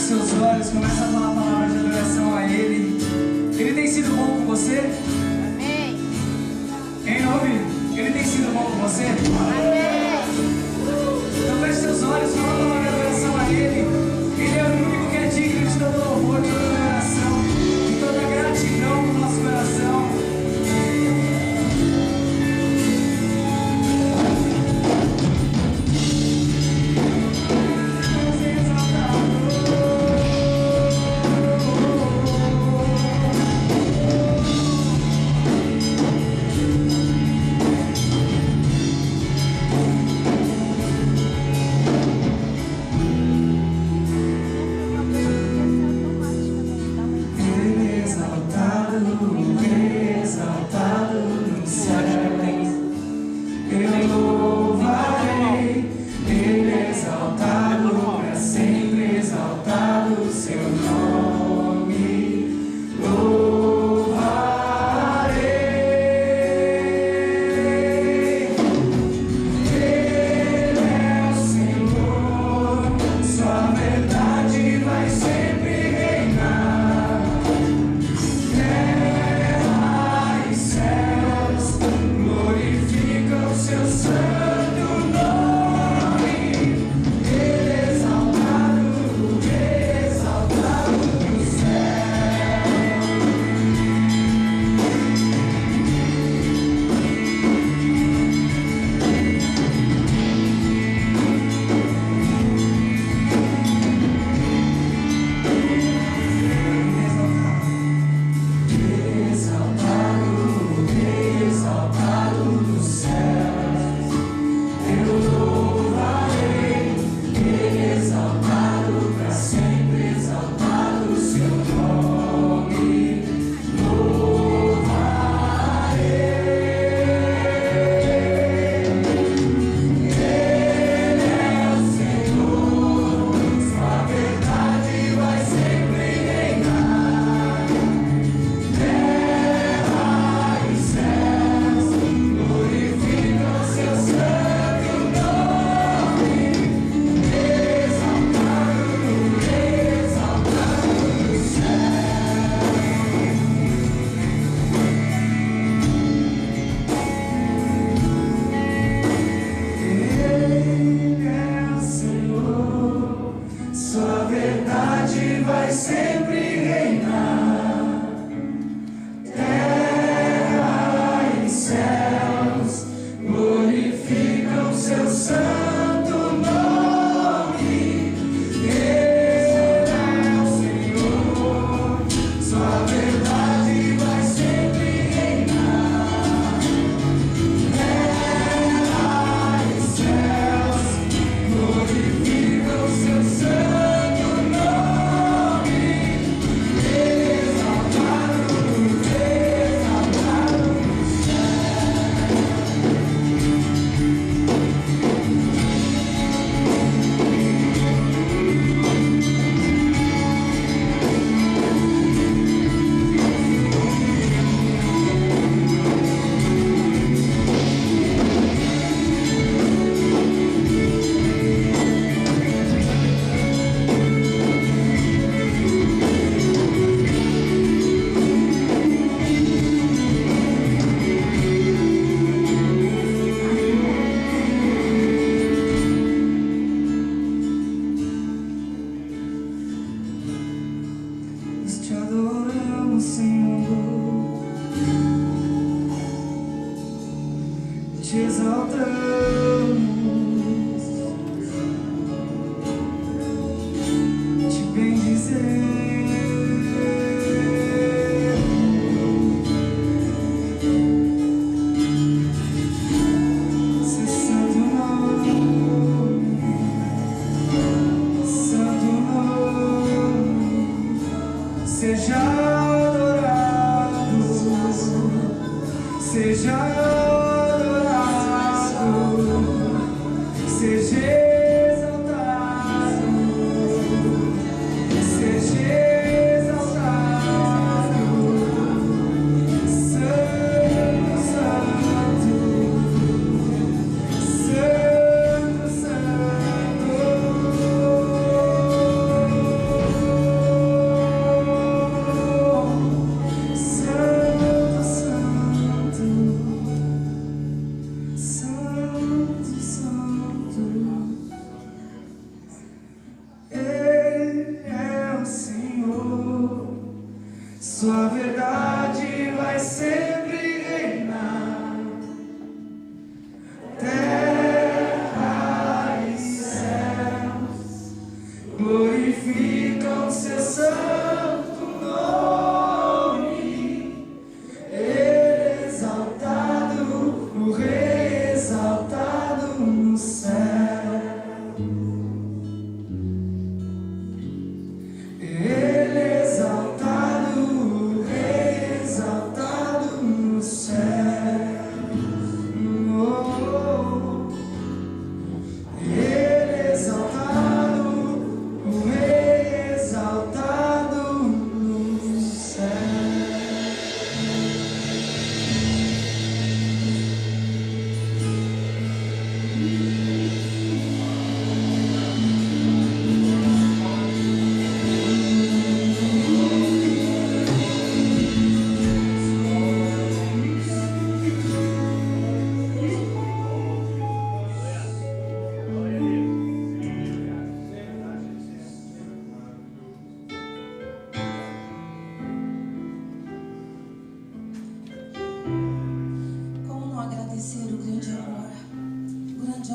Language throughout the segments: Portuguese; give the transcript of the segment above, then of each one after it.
Seus olhos, começa a falar palavras de adoração a Ele. Ele tem sido bom com você? Amém. Quem ouve? Ele tem sido bom com você? Amém. Então feche seus olhos, fala a palavra de adoração a Ele. Ele é o único que é digno de todo louvor, de toda adoração, de toda gratidão no nosso coração.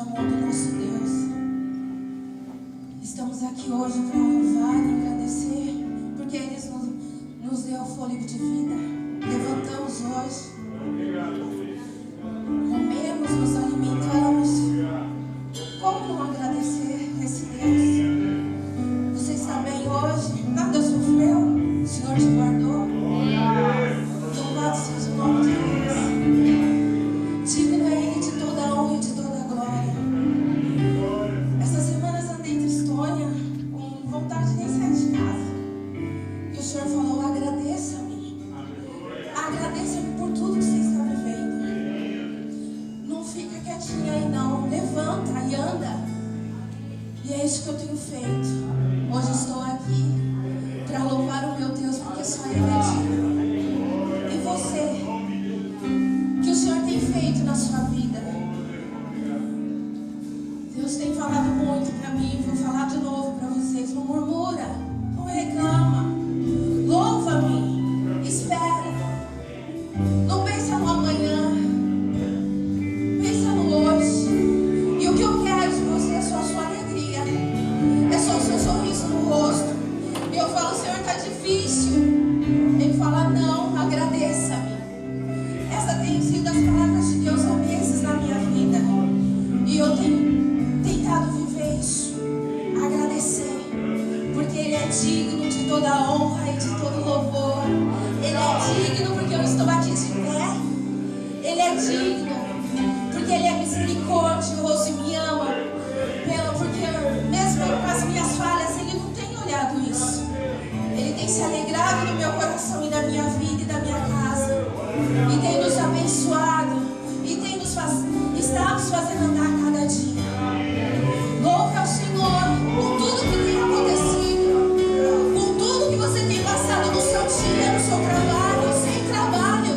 amor do nosso Deus. Estamos aqui hoje para louvar e agradecer, porque Ele nos deu o fôlego de vida. Levantamos hoje, comemos, nos alimentamos. Como não agradecer a esse Deus? Vocês sabem, hoje nada sofreu, o Senhor te guardou. Louvado seja o nome de Deus. Digno é Ele de toda a honra e de toda a glória. Essas semanas andei tristonha, com vontade de nem sair de casa. E o Senhor falou: agradeça-me. Agradeça-me por tudo que você está vivendo. Não fica quietinha aí não. Levanta e anda. E é isso que eu tenho feito. Hoje estou aqui para louvar o meu Deus, porque só Ele é digno. E você? O que o Senhor tem feito na sua vida? Deus tem falado muito para mim. Vou falar de novo para vocês. Não murmura, não reclama. Louva-me, espera. Não pensa no amanhã, pensa no hoje. E o que eu quero de você é só a sua alegria, é só o seu sorriso no rosto. E eu falo: Senhor, está difícil. Ele fala: não, agradeça-me. Essas têm sido as palavras de Deus há meses na minha vida. E eu tenho tentado viver isso. Agradecer. Porque Ele é digno de toda a honra e de todo louvor. Ele é digno porque eu estou aqui de pé. Ele é digno porque Ele é misericordioso e me ama. Porque mesmo com as minhas falhas, Ele não tem olhado isso. Ele tem se alegrado no meu coração e na minha vida e da minha casa. E tem nos abençoado. E tem está nos fazendo andar cada dia. Louve ao Senhor por tudo que tem acontecido. Por tudo que você tem passado no seu dia, no seu trabalho, sem trabalho.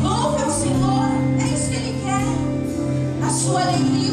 Louve ao Senhor. É isso que Ele quer. A sua alegria,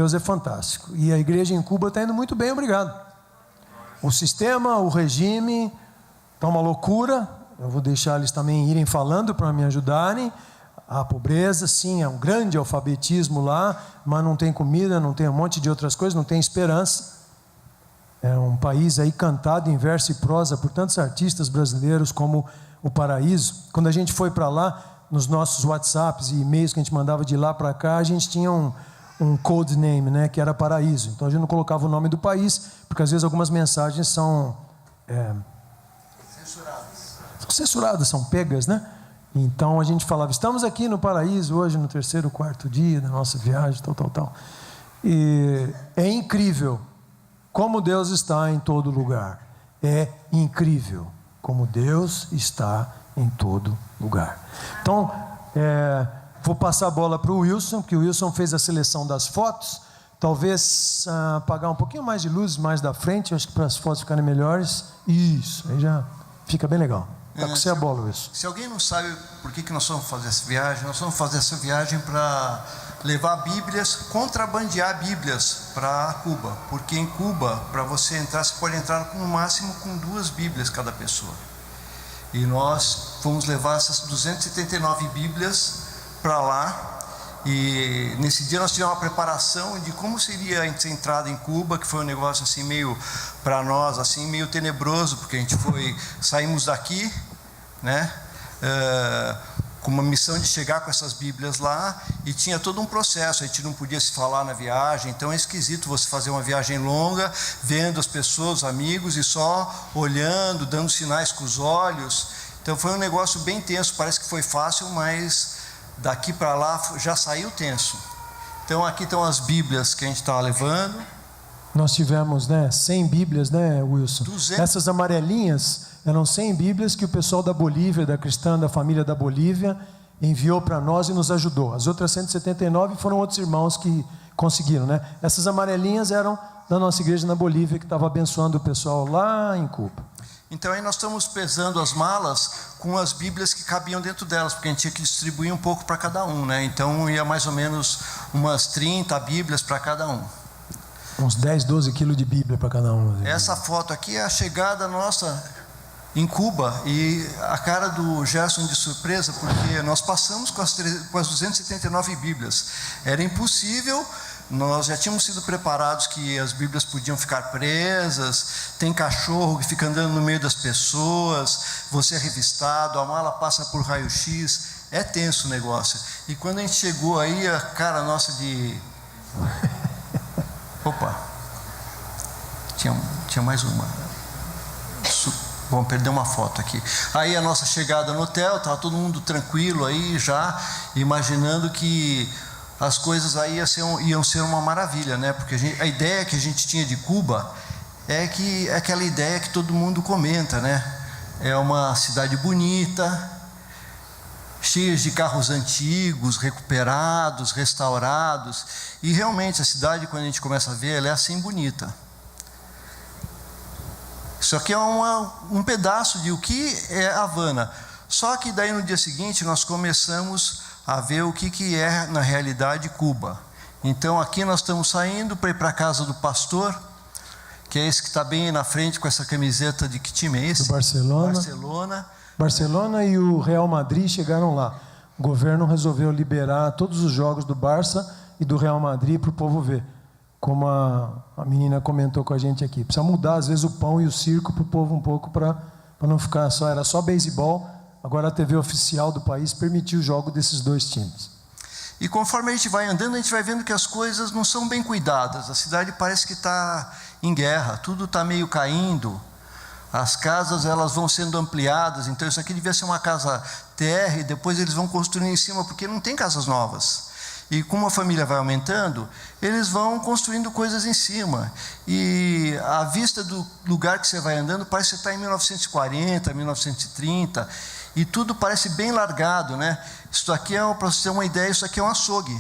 Deus é fantástico. E a igreja em Cuba está indo muito bem, obrigado. O sistema, o regime, está uma loucura. Eu vou deixar eles também irem falando para me ajudarem. A pobreza, sim, é um grande alfabetismo lá, mas não tem comida, não tem um monte de outras coisas, não tem esperança. É um país aí cantado em verso e prosa por tantos artistas brasileiros como o Paraíso. Quando a gente foi para lá, nos nossos WhatsApps e e-mails que a gente mandava de lá para cá, a gente tinha um code name, né, que era Paraíso. Então a gente não colocava o nome do país, porque às vezes algumas mensagens são censuradas, são pegas, né? Então a gente falava, estamos aqui no Paraíso hoje, no 3º, 4º dia da nossa viagem, tal. E é incrível como Deus está em todo lugar. É incrível como Deus está em todo lugar. Então, vou passar a bola para o Wilson, que o Wilson fez a seleção das fotos. Talvez apagar um pouquinho mais de luz mais da frente, acho que para as fotos ficarem melhores. Isso, aí já fica bem legal. Está com você a bola, Wilson. Se alguém não sabe por que nós vamos fazer essa viagem, nós vamos fazer essa viagem para levar Bíblias, contrabandear Bíblias para Cuba. Porque em Cuba, para você entrar, você pode entrar no máximo com 2 Bíblias cada pessoa. E nós vamos levar essas 279 Bíblias para lá. E nesse dia nós tivemos uma preparação de como seria a entrada em Cuba, que foi um negócio assim meio, para nós, assim meio tenebroso, porque a gente saímos daqui, né, com uma missão de chegar com essas Bíblias lá, e tinha todo um processo, a gente não podia se falar na viagem, então é esquisito você fazer uma viagem longa, vendo as pessoas, os amigos, e só olhando, dando sinais com os olhos. Então foi um negócio bem tenso, parece que foi fácil, mas daqui para lá já saiu tenso. Então aqui estão as Bíblias que a gente estava levando. Nós tivemos 100 Bíblias, né, Wilson? 200. Essas amarelinhas eram 100 Bíblias que o pessoal da Bolívia, da cristã, da família da Bolívia, enviou para nós e nos ajudou. As outras 179 foram outros irmãos que conseguiram, né? Essas amarelinhas eram da nossa igreja na Bolívia, que estava abençoando o pessoal lá em Cuba. Então aí nós estamos pesando as malas com as Bíblias que cabiam dentro delas, porque a gente tinha que distribuir um pouco para cada um, né? Então ia mais ou menos umas 30 Bíblias para cada um. Uns 10, 12 quilos de Bíblia para cada um. Essa foto aqui é a chegada nossa em Cuba, e a cara do Gerson de surpresa, porque nós passamos com as 279 Bíblias. Era impossível. Nós já tínhamos sido preparados que as Bíblias podiam ficar presas, tem cachorro que fica andando no meio das pessoas, você é revistado, a mala passa por raio-x, é tenso o negócio. E quando a gente chegou aí, a cara nossa de... Opa, tinha mais uma. Bom, perder uma foto aqui. Aí a nossa chegada no hotel, estava todo mundo tranquilo aí já, imaginando que as coisas aí iam ser uma maravilha, né? Porque a ideia que a gente tinha de Cuba é aquela ideia que todo mundo comenta, né? É uma cidade bonita, cheia de carros antigos, recuperados, restaurados, e realmente a cidade, quando a gente começa a ver, ela é assim bonita. Isso aqui é um pedaço de o que é Havana. Só que daí no dia seguinte nós começamos a ver o que é na realidade Cuba. Então aqui nós estamos saindo para ir para a casa do pastor, que é esse que está bem aí na frente com essa camiseta de que time é esse? Do Barcelona. Barcelona e o Real Madrid chegaram lá. O governo resolveu liberar todos os jogos do Barça e do Real Madrid para o povo ver. Como a menina comentou com a gente aqui. Precisa mudar às vezes o pão e o circo para o povo um pouco, para para não ficar só, era só beisebol. Agora a TV oficial do país permitiu o jogo desses dois times. E conforme a gente vai andando, a gente vai vendo que as coisas não são bem cuidadas. A cidade parece que está em guerra, tudo está meio caindo. As casas, elas vão sendo ampliadas. Então isso aqui devia ser uma casa térrea, e depois eles vão construindo em cima, porque não tem casas novas. E como a família vai aumentando, eles vão construindo coisas em cima. E a vista do lugar que você vai andando parece que você está em 1940, 1930, e tudo parece bem largado, né? Isso aqui para você ter uma ideia, isso aqui é um açougue.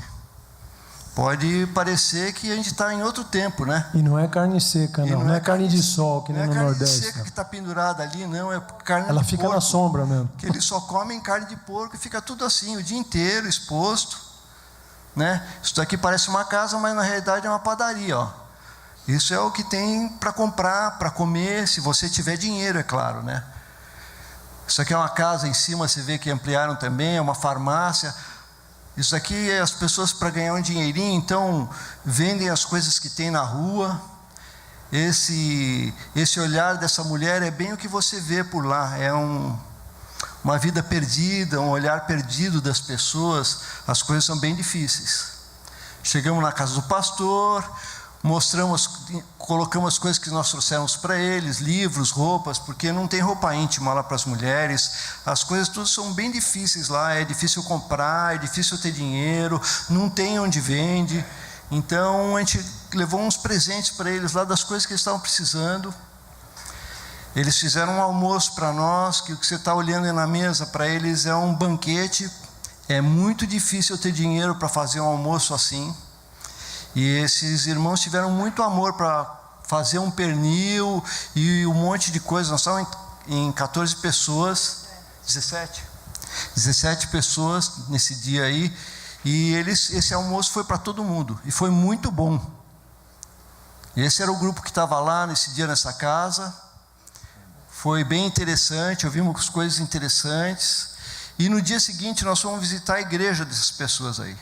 Pode parecer que a gente está em outro tempo, né? E não é carne seca, não é carne de sol, que nem no Nordeste. Não é carne seca que está pendurada ali, não, é carne de porco. Ela fica na sombra mesmo. Que eles só comem carne de porco e fica tudo assim, o dia inteiro exposto, né? Isso daqui parece uma casa, mas na realidade é uma padaria, ó. Isso é o que tem para comprar, para comer, se você tiver dinheiro, é claro, né? Isso aqui é uma casa em cima, você vê que ampliaram também, é uma farmácia. Isso aqui é as pessoas, para ganhar um dinheirinho, então vendem as coisas que tem na rua. Esse olhar dessa mulher é bem o que você vê por lá, é uma vida perdida, um olhar perdido das pessoas. As coisas são bem difíceis. Chegamos na casa do pastor, colocamos as coisas que nós trouxemos para eles, livros, roupas, porque não tem roupa íntima lá para as mulheres. As coisas todas são bem difíceis lá, é difícil comprar, é difícil ter dinheiro, não tem onde vende. Então a gente levou uns presentes para eles lá das coisas que eles estavam precisando. Eles fizeram um almoço para nós, que o que você está olhando aí na mesa para eles é um banquete. É muito difícil ter dinheiro para fazer um almoço assim. E esses irmãos tiveram muito amor para fazer um pernil e um monte de coisa. Nós estávamos em 14 pessoas, 17 pessoas nesse dia aí. E esse almoço foi para todo mundo e foi muito bom. Esse era o grupo que estava lá nesse dia nessa casa. Foi bem interessante, ouvimos coisas interessantes. E no dia seguinte nós fomos visitar a igreja dessas pessoas aí.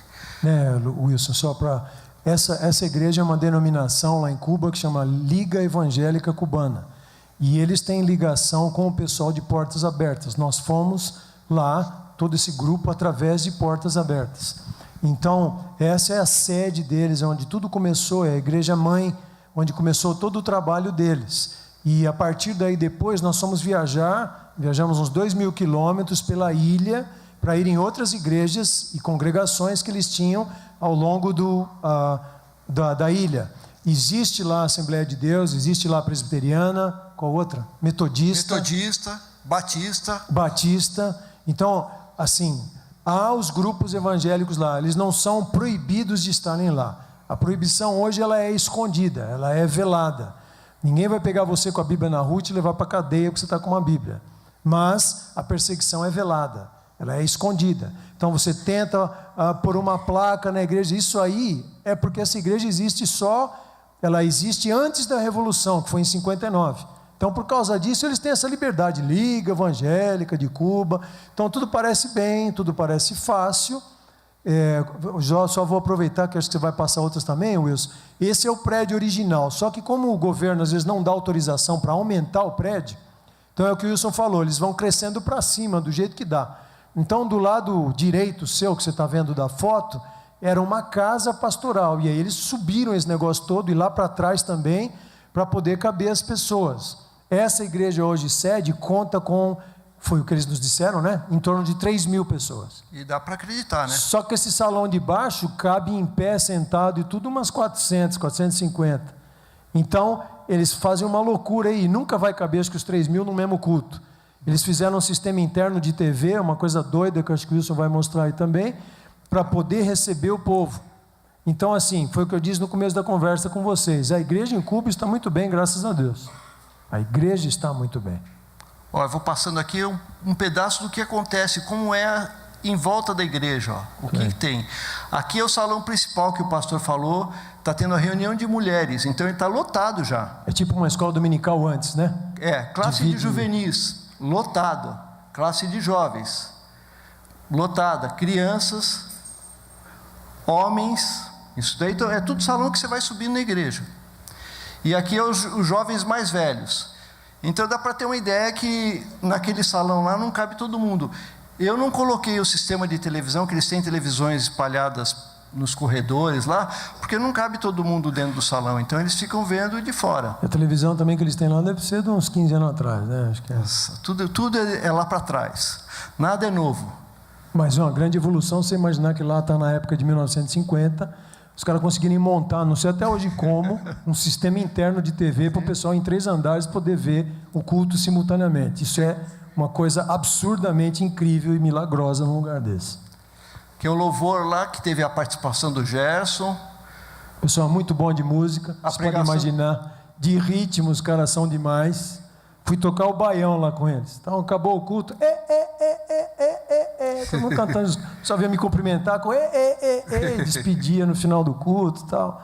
Wilson, só para... Essa igreja é uma denominação lá em Cuba que chama Liga Evangélica Cubana. E eles têm ligação com o pessoal de Portas Abertas. Nós fomos lá, todo esse grupo, através de Portas Abertas. Então, essa é a sede deles, onde tudo começou, é a igreja mãe, onde começou todo o trabalho deles. E a partir daí, depois, nós fomos viajamos uns 2.000 quilômetros pela ilha, para ir em outras igrejas e congregações que eles tinham ao longo da ilha. Existe lá a Assembleia de Deus, existe lá a Presbiteriana, qual outra? Metodista, Batista. Então, assim, há os grupos evangélicos lá, eles não são proibidos de estarem lá. A proibição hoje ela é escondida, ela é velada. Ninguém vai pegar você com a Bíblia na rua e te levar para a cadeia porque você está com uma Bíblia. Mas a perseguição é velada, ela é escondida. Então você tenta pôr uma placa na igreja. Isso aí é porque essa igreja ela existe antes da Revolução, que foi em 59. Então por causa disso eles têm essa liberdade. Liga Evangélica de Cuba. Então tudo parece bem, tudo parece fácil. Só vou aproveitar que acho que você vai passar outras também, Wilson. Esse é o prédio original, só que como o governo às vezes não dá autorização para aumentar o prédio, então é o que o Wilson falou, eles vão crescendo para cima do jeito que dá. Então do lado direito seu, que você está vendo da foto, era uma casa pastoral, e aí eles subiram esse negócio todo, e lá para trás também, para poder caber as pessoas. Essa igreja hoje sede conta com, foi o que eles nos disseram, né? Em torno de 3.000 pessoas. E dá para acreditar, né? Só que esse salão de baixo cabe em pé, sentado e tudo umas 400, 450. Então, eles fazem uma loucura aí, nunca vai caber acho que os 3.000 no mesmo culto. Eles fizeram um sistema interno de TV, uma coisa doida que eu acho que o Wilson vai mostrar aí também, para poder receber o povo. Então, assim, foi o que eu disse no começo da conversa com vocês. A igreja em Cuba está muito bem, graças a Deus. A igreja está muito bem. Ó, eu vou passando aqui um pedaço do que acontece, como é em volta da igreja. Ó. O que tem? Aqui é o salão principal que o pastor falou, está tendo a reunião de mulheres, então ele está lotado já. É tipo uma escola dominical antes, né? Classe de juvenis, lotado. Classe de jovens, lotada. Crianças, homens, isso daí é tudo salão que você vai subindo na igreja. E aqui é os jovens mais velhos. Então dá para ter uma ideia que naquele salão lá não cabe todo mundo. Eu não coloquei o sistema de televisão, que eles têm televisões espalhadas nos corredores lá, porque não cabe todo mundo dentro do salão, então eles ficam vendo de fora. A televisão também que eles têm lá deve ser de uns 15 anos atrás, né? Acho que é. Tudo é lá para trás, nada é novo. Mas uma grande evolução, você imaginar que lá está na época de 1950, os caras conseguirem montar, não sei até hoje como, um sistema interno de TV para o pessoal em 3 andares poder ver o culto simultaneamente. Isso é uma coisa absurdamente incrível e milagrosa num lugar desse. Que é o louvor lá, que teve a participação do Gerson. Pessoal muito bom de música, você pode imaginar, de ritmo, os caras são demais. Fui tocar o baião lá com eles. Então acabou o culto, todo mundo cantando, só vinha me cumprimentar com despedia no final do culto e tal.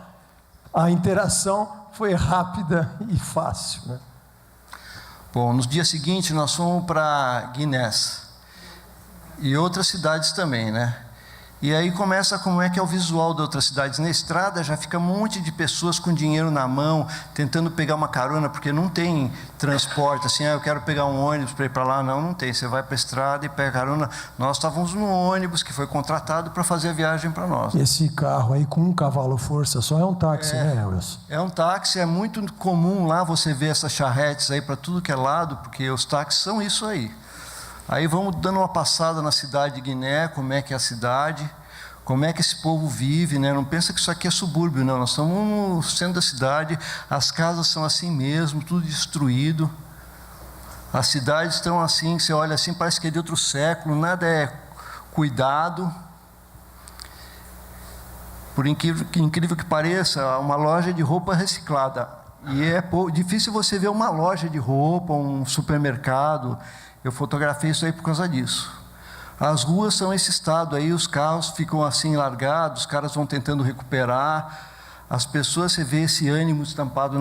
A interação foi rápida e fácil, né? Bom, no dia seguinte nós fomos para Guinés e outras cidades também, né? E aí começa como é que é o visual de outras cidades. Na estrada já fica um monte de pessoas com dinheiro na mão, tentando pegar uma carona, porque não tem transporte, assim, eu quero pegar um ônibus para ir para lá. Não tem, você vai para a estrada e pega carona. Nós estávamos no ônibus que foi contratado para fazer a viagem para nós. Esse carro aí com 1 cavalo força só é um táxi, né, Wilson? É um táxi, é muito comum lá você ver essas charretes aí para tudo que é lado, porque os táxis são isso aí. Aí vamos dando uma passada na cidade de Guiné, como é que é a cidade, como é que esse povo vive, né? Não pensa que isso aqui é subúrbio, não. Nós estamos no centro da cidade, as casas são assim mesmo, tudo destruído. As cidades estão assim, você olha assim, parece que é de outro século, nada é cuidado. Por incrível que pareça, uma loja de roupa reciclada. E é difícil você ver uma loja de roupa, um supermercado. Eu fotografei isso aí por causa disso. As ruas são esse estado aí, os carros ficam assim largados, os caras vão tentando recuperar. As pessoas, você vê esse ânimo estampado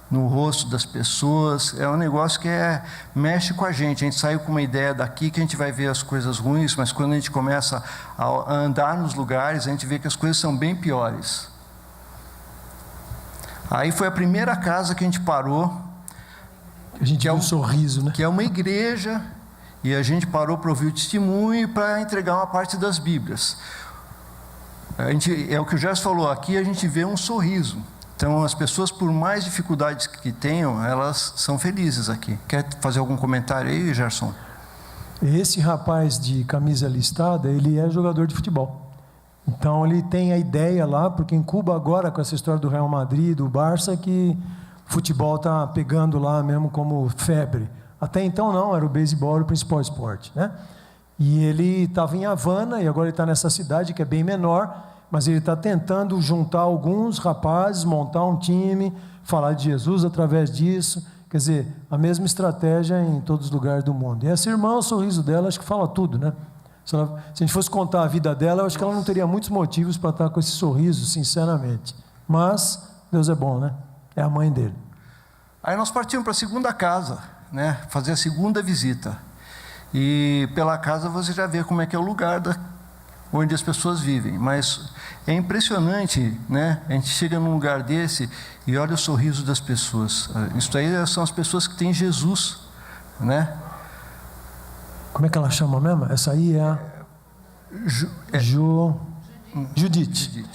no rosto das pessoas. É um negócio que mexe com a gente. A gente saiu com uma ideia daqui que a gente vai ver as coisas ruins, mas quando a gente começa a andar nos lugares, a gente vê que as coisas são bem piores. Aí foi a primeira casa que a gente parou. A gente viu um sorriso, né? Que é uma igreja, e a gente parou para ouvir o testemunho e para entregar uma parte das Bíblias. É o que o Gerson falou, aqui a gente vê um sorriso. Então as pessoas, por mais dificuldades que tenham, elas são felizes aqui. Quer fazer algum comentário aí, Gerson? Esse rapaz de camisa listada, ele é jogador de futebol. Então ele tem a ideia lá, porque em Cuba agora, com essa história do Real Madrid, do Barça, que futebol está pegando lá mesmo como febre. Até então não, era o beisebol o principal esporte, né? E ele estava em Havana, e agora ele está nessa cidade que é bem menor, mas ele está tentando juntar alguns rapazes, montar um time, falar de Jesus através disso. Quer dizer, a mesma estratégia em todos os lugares do mundo. E essa irmã, o sorriso dela, acho que fala tudo, né? Se a gente fosse contar a vida dela, eu acho que ela não teria muitos motivos para estar com esse sorriso, sinceramente. Mas Deus é bom, né? É a mãe dele. Aí nós partimos para a segunda casa, né? Fazer a segunda visita. E pela casa você já vê como é que é o lugar onde as pessoas vivem. Mas é impressionante, né? A gente chega num lugar desse e olha o sorriso das pessoas. Isso aí são as pessoas que têm Jesus, né? Como é que ela chama mesmo? Essa aí é a Judite.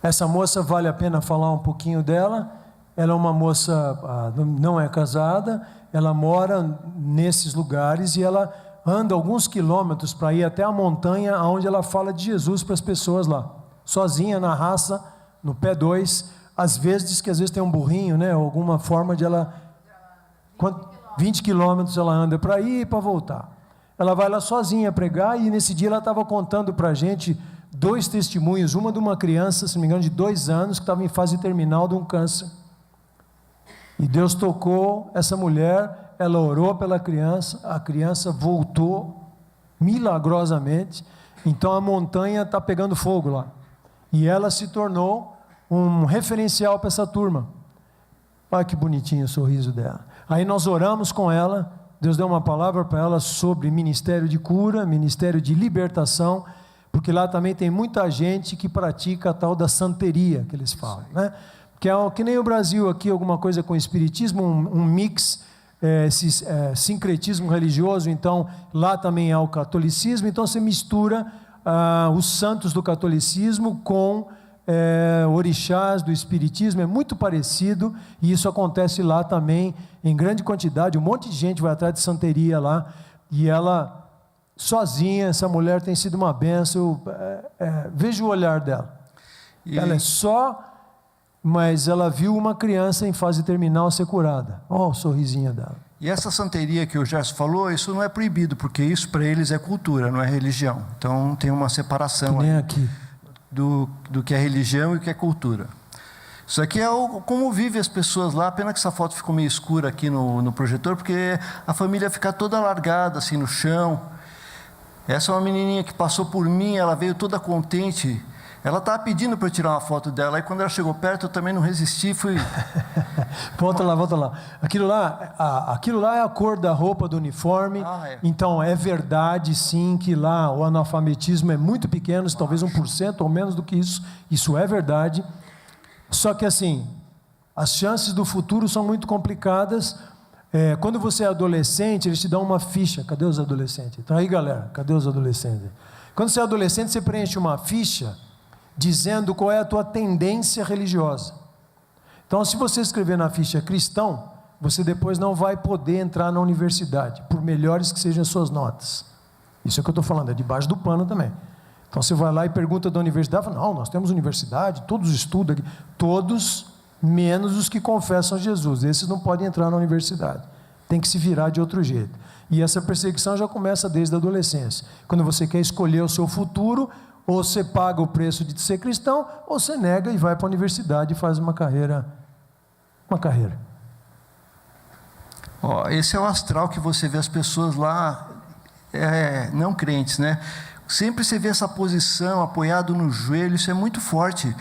Essa moça, vale a pena falar um pouquinho dela. Ela é uma moça, não é casada, ela mora nesses lugares e ela anda alguns quilômetros para ir até a montanha onde ela fala de Jesus para as pessoas lá, sozinha, na raça, no pé 2. Às vezes diz que às vezes tem um burrinho, né? Alguma forma de ela... 20 quilômetros ela anda para ir e para voltar. Ela vai lá sozinha pregar, e nesse dia ela estava contando para a gente 2 testemunhos, uma de uma criança, se não me engano, de 2 anos, que estava em fase terminal de um câncer. E Deus tocou essa mulher, ela orou pela criança, a criança voltou milagrosamente. Então a montanha está pegando fogo lá. E ela se tornou um referencial para essa turma. Olha que bonitinho o sorriso dela. Aí nós oramos com ela, Deus deu uma palavra para ela sobre ministério de cura, ministério de libertação, porque lá também tem muita gente que pratica a tal da santeria, que eles falam, né? Que é que nem o Brasil aqui, alguma coisa com espiritismo, um mix esse sincretismo religioso, então lá também há o catolicismo, então você mistura os santos do catolicismo com orixás do espiritismo, é muito parecido, e isso acontece lá também em grande quantidade. Um monte de gente vai atrás de santeria lá, e ela sozinha, essa mulher tem sido uma bênção. Veja o olhar dela, ela é só, mas ela viu uma criança em fase terminal ser curada. Olha o sorrisinho dela. E essa santeria que o Gerson falou, isso não é proibido, porque isso para eles é cultura, não é religião. Então tem uma separação que nem aí aqui. Do que é religião e o que é cultura. Isso aqui é como vivem as pessoas lá. Pena que essa foto ficou meio escura aqui no projetor, porque a família fica toda largada assim no chão. Essa é uma menininha que passou por mim, ela veio toda contente. Ela estava pedindo para eu tirar uma foto dela, e quando ela chegou perto eu também não resisti, fui... Volta lá. Aquilo lá é a cor da roupa do uniforme. Então é verdade sim que lá o analfabetismo é muito pequeno, talvez 1% ou menos do que isso. Isso é verdade. Só que assim, as chances do futuro são muito complicadas. Quando você é adolescente, eles te dão uma ficha. Cadê os adolescentes? Então aí, galera, cadê os adolescentes? Quando você é adolescente, você preenche uma ficha dizendo qual é a tua tendência religiosa. Então, se você escrever na ficha cristão, você depois não vai poder entrar na universidade, por melhores que sejam as suas notas. Isso é o que eu estou falando, é debaixo do pano também. Então, você vai lá e pergunta da universidade, fala, não, nós temos universidade, todos estudam aqui. Todos, menos os que confessam Jesus. Esses não podem entrar na universidade. Tem que se virar de outro jeito. E essa perseguição já começa desde a adolescência. Quando você quer escolher o seu futuro, ou você paga o preço de ser cristão, ou você nega e vai para a universidade e faz uma carreira. Esse é o astral que você vê as pessoas lá, não crentes, né? Sempre você vê essa posição, apoiado no joelho, isso é muito forte.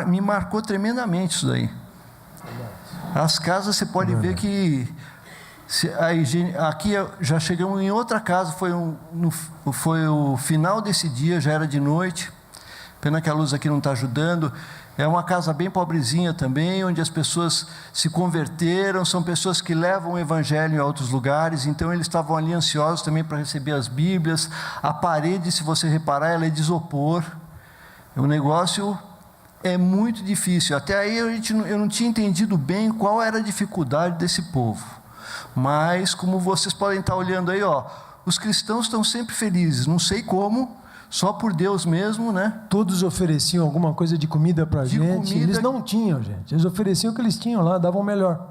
Me marcou tremendamente isso daí. As casas você pode ver que a higiene, aqui já chegamos em outra casa, foi o final desse dia, já era de noite, pena que a luz aqui não está ajudando. É uma casa bem pobrezinha também, onde as pessoas se converteram, são pessoas que levam o evangelho a outros lugares, então eles estavam ali ansiosos também para receber as Bíblias. A parede, se você reparar, ela é de isopor. O negócio é muito difícil. Até aí eu não tinha entendido bem qual era a dificuldade desse povo. Mas, como vocês podem estar olhando aí, os cristãos estão sempre felizes, não sei como, só por Deus mesmo, né? Todos ofereciam alguma coisa de comida para a gente. Eles não tinham, gente. Eles ofereciam o que eles tinham lá, davam melhor.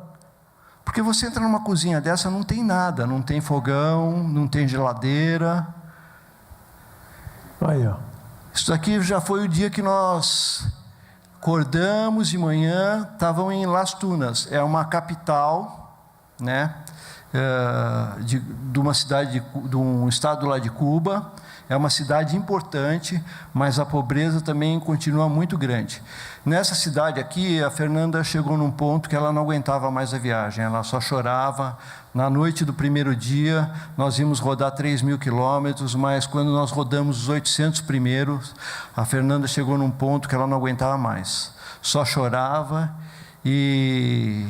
Porque você entra numa cozinha dessa, não tem nada, não tem fogão, não tem geladeira. Aí, Isso aqui já foi o dia que nós acordamos de manhã, estavam em Las Tunas, é uma capital, né? De uma cidade, de um estado lá de Cuba. É uma cidade importante, mas a pobreza também continua muito grande. Nessa cidade aqui, a Fernanda chegou num ponto que ela não aguentava mais a viagem, ela só chorava. Na noite do primeiro dia, nós íamos rodar 3.000 quilômetros, mas quando nós rodamos os 800 primeiros, a Fernanda chegou num ponto que ela não aguentava mais. Só chorava, e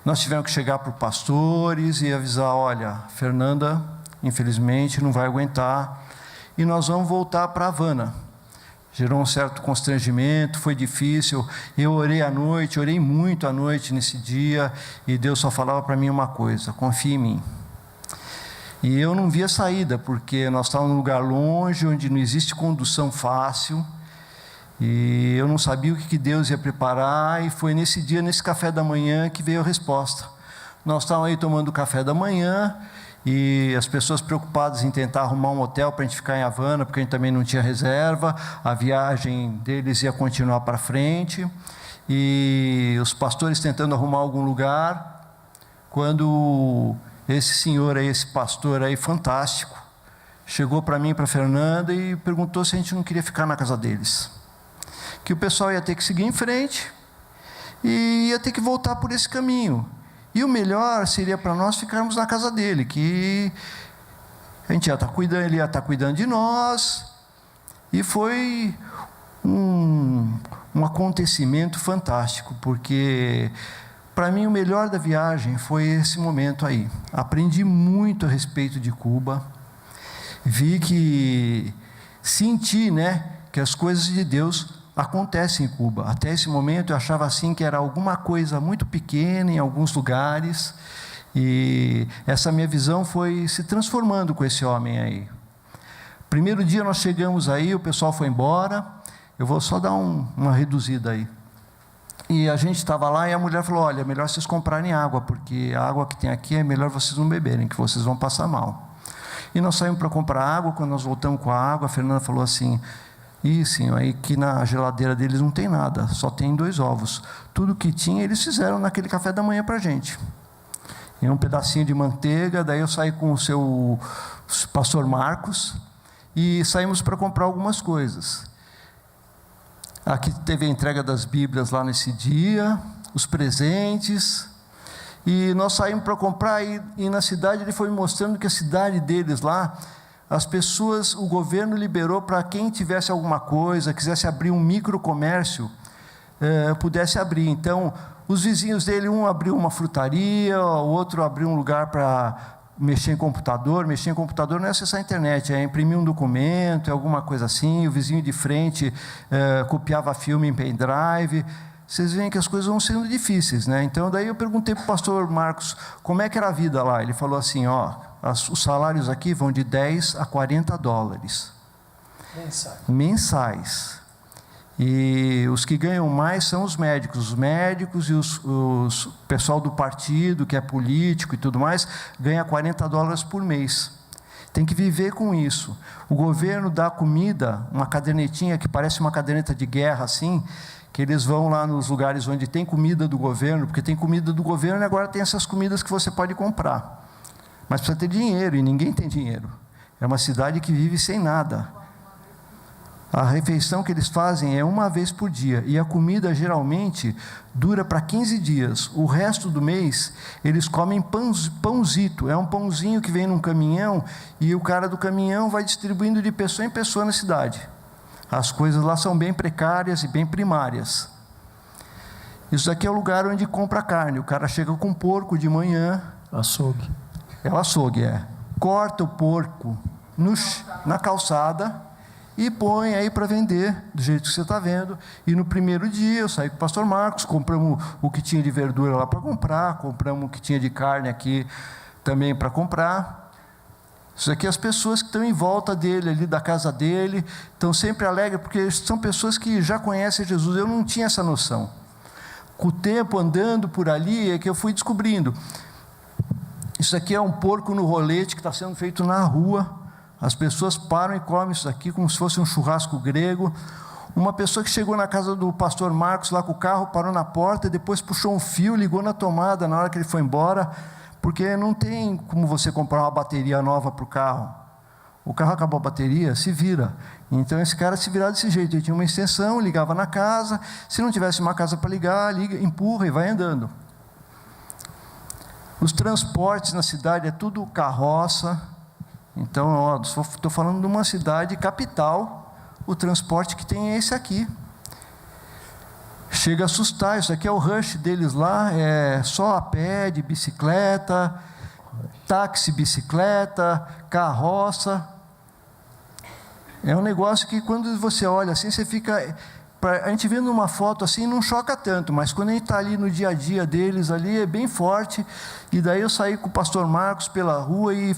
nós tivemos que chegar para os pastores e avisar, olha, Fernanda, infelizmente, não vai aguentar, e nós vamos voltar para Havana. Gerou um certo constrangimento, foi difícil. Eu orei à noite, orei muito à noite nesse dia, e Deus só falava para mim uma coisa: confia em mim. E eu não via saída, porque nós estávamos num lugar longe, onde não existe condução fácil, e eu não sabia o que Deus ia preparar, e foi nesse dia, nesse café da manhã, que veio a resposta. Nós estávamos aí tomando café da manhã, e as pessoas preocupadas em tentar arrumar um hotel para a gente ficar em Havana, porque a gente também não tinha reserva, a viagem deles ia continuar para frente, e os pastores tentando arrumar algum lugar, quando esse senhor aí, esse pastor aí fantástico, chegou para mim e para a Fernanda e perguntou se a gente não queria ficar na casa deles, que o pessoal ia ter que seguir em frente e ia ter que voltar por esse caminho. E o melhor seria para nós ficarmos na casa dele, que a gente ia estar cuidando, ele ia estar cuidando de nós. E foi um acontecimento fantástico, porque Para mim, o melhor da viagem foi esse momento aí. Aprendi muito a respeito de Cuba. Senti, né, que as coisas de Deus acontecem em Cuba. Até esse momento eu achava assim que era alguma coisa muito pequena em alguns lugares. E essa minha visão foi se transformando com esse homem aí. Primeiro dia nós chegamos aí, o pessoal foi embora. Eu vou só dar uma reduzida aí. E a gente estava lá e a mulher falou: olha, é melhor vocês comprarem água, porque a água que tem aqui é melhor vocês não beberem, que vocês vão passar mal. E nós saímos para comprar água. Quando nós voltamos com a água, a Fernanda falou assim: senhor, aí que na geladeira deles não tem nada, só tem 2 ovos. Tudo que tinha eles fizeram naquele café da manhã para a gente. E um pedacinho de manteiga. Daí eu saí com o seu pastor Marcos e saímos para comprar algumas coisas. Aqui teve a entrega das Bíblias lá nesse dia, os presentes, e nós saímos para comprar, e na cidade ele foi me mostrando que a cidade deles lá, as pessoas, o governo liberou para quem tivesse alguma coisa, quisesse abrir um microcomércio, pudesse abrir. Então, os vizinhos dele, um abriu uma frutaria, o outro abriu um lugar para mexer em computador. Mexer em computador não é acessar a internet, é imprimir um documento, é alguma coisa assim. O vizinho de frente copiava filme em pendrive. Vocês veem que as coisas vão sendo difíceis, né? Então, daí eu perguntei para o pastor Marcos como é que era a vida lá. Ele falou assim: os salários aqui vão de 10 a 40 dólares mensais. E os que ganham mais são os médicos e os pessoal do partido, que é político e tudo mais, ganha 40 dólares por mês. Tem que viver com isso. O governo dá comida, uma cadernetinha que parece uma caderneta de guerra assim, que eles vão lá nos lugares onde tem comida do governo, porque tem comida do governo e agora tem essas comidas que você pode comprar. Mas precisa ter dinheiro, e ninguém tem dinheiro. É uma cidade que vive sem nada. A refeição que eles fazem é uma vez por dia, e a comida geralmente dura para 15 dias. O resto do mês eles comem pãozito, é um pãozinho que vem num caminhão, e o cara do caminhão vai distribuindo de pessoa em pessoa na cidade. As coisas lá são bem precárias e bem primárias. Isso aqui é o lugar onde compra carne. O cara chega com porco de manhã. Açougue. É o açougue, corta o porco na calçada e põe aí para vender, do jeito que você está vendo. E no primeiro dia eu saí com o pastor Marcos, compramos o que tinha de verdura lá para comprar, compramos o que tinha de carne aqui também para comprar. Isso aqui, as pessoas que estão em volta dele, ali da casa dele, estão sempre alegres, porque são pessoas que já conhecem Jesus. Eu não tinha essa noção. Com o tempo, andando por ali, é que eu fui descobrindo. Isso aqui é um porco no rolete que está sendo feito na rua. As pessoas param e comem isso aqui como se fosse um churrasco grego. Uma pessoa que chegou na casa do pastor Marcos lá com o carro, parou na porta, depois puxou um fio, ligou na tomada na hora que ele foi embora, porque não tem como você comprar uma bateria nova para o carro. O carro acabou a bateria, se vira. Então esse cara se virava desse jeito. Ele tinha uma extensão, ligava na casa. Se não tivesse uma casa para ligar, liga, empurra e vai andando. Os transportes na cidade é tudo carroça. Então, estou falando de uma cidade capital, o transporte que tem é esse aqui. Chega a assustar, isso aqui é o rush deles lá, é só a pé, de bicicleta, táxi, bicicleta, carroça. É um negócio que quando você olha assim, você fica... A gente vendo uma foto assim não choca tanto, mas quando a gente está ali no dia a dia deles ali é bem forte. E daí eu saí com o pastor Marcos pela rua e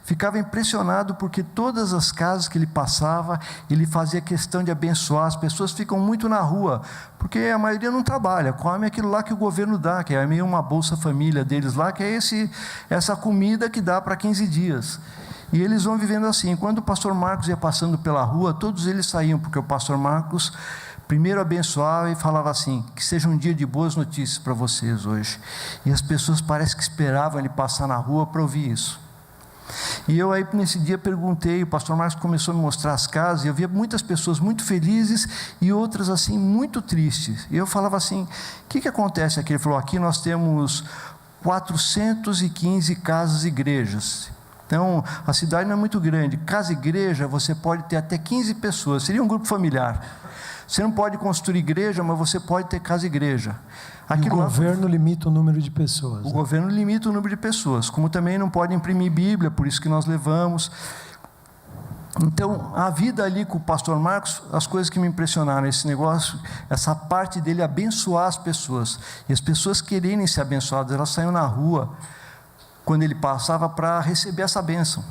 ficava impressionado, porque todas as casas que ele passava, ele fazia questão de abençoar. As pessoas ficam muito na rua, porque a maioria não trabalha, come aquilo lá que o governo dá, que é meio uma Bolsa Família deles lá, que é essa comida que dá para 15 dias. E eles vão vivendo assim. Quando o pastor Marcos ia passando pela rua, todos eles saíam, porque o pastor Marcos primeiro abençoava e falava assim: que seja um dia de boas notícias para vocês hoje. E as pessoas parece que esperavam ele passar na rua para ouvir isso. E eu aí nesse dia perguntei, o pastor Marcos começou a me mostrar as casas, e eu via muitas pessoas muito felizes e outras assim muito tristes. E eu falava assim: o que acontece aqui? Ele falou: aqui nós temos 415 casas e igrejas. Então, a cidade não é muito grande. Casa e igreja, você pode ter até 15 pessoas. Seria um grupo familiar. Você não pode construir igreja, mas você pode ter casa-igreja. O governo limita o número de pessoas. O governo limita o número de pessoas, como também não pode imprimir Bíblia, por isso que nós levamos. Então, a vida ali com o pastor Marcos, as coisas que me impressionaram, esse negócio, essa parte dele abençoar as pessoas, e as pessoas quererem ser abençoadas, elas saíam na rua, quando ele passava, para receber essa bênção,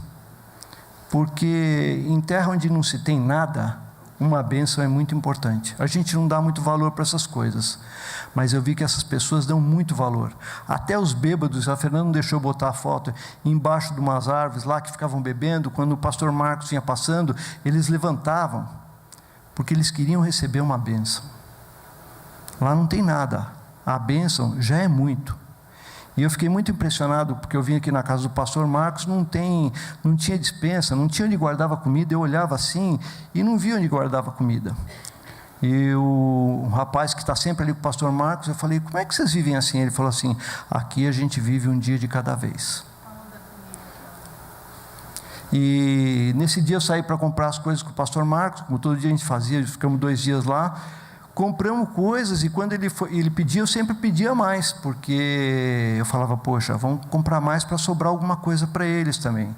porque em terra onde não se tem nada, uma bênção é muito importante. A gente não dá muito valor para essas coisas, mas eu vi que essas pessoas dão muito valor. Até os bêbados, a Fernanda não deixou botar a foto, embaixo de umas árvores lá que ficavam bebendo, quando o pastor Marcos vinha passando, eles levantavam, porque eles queriam receber uma bênção. Lá não tem nada, a bênção já é muito. E eu fiquei muito impressionado, porque eu vim aqui na casa do pastor Marcos, não tinha despensa, não tinha onde guardava comida. Eu olhava assim e não via onde guardava comida. E o rapaz que está sempre ali com o pastor Marcos, eu falei, como é que vocês vivem assim? Ele falou assim, aqui a gente vive um dia de cada vez. E nesse dia eu saí para comprar as coisas com o pastor Marcos, como todo dia a gente fazia, ficamos 2 dias lá. Compramos coisas, e quando ele pedia, eu sempre pedia mais, porque eu falava, poxa, vamos comprar mais para sobrar alguma coisa para eles também.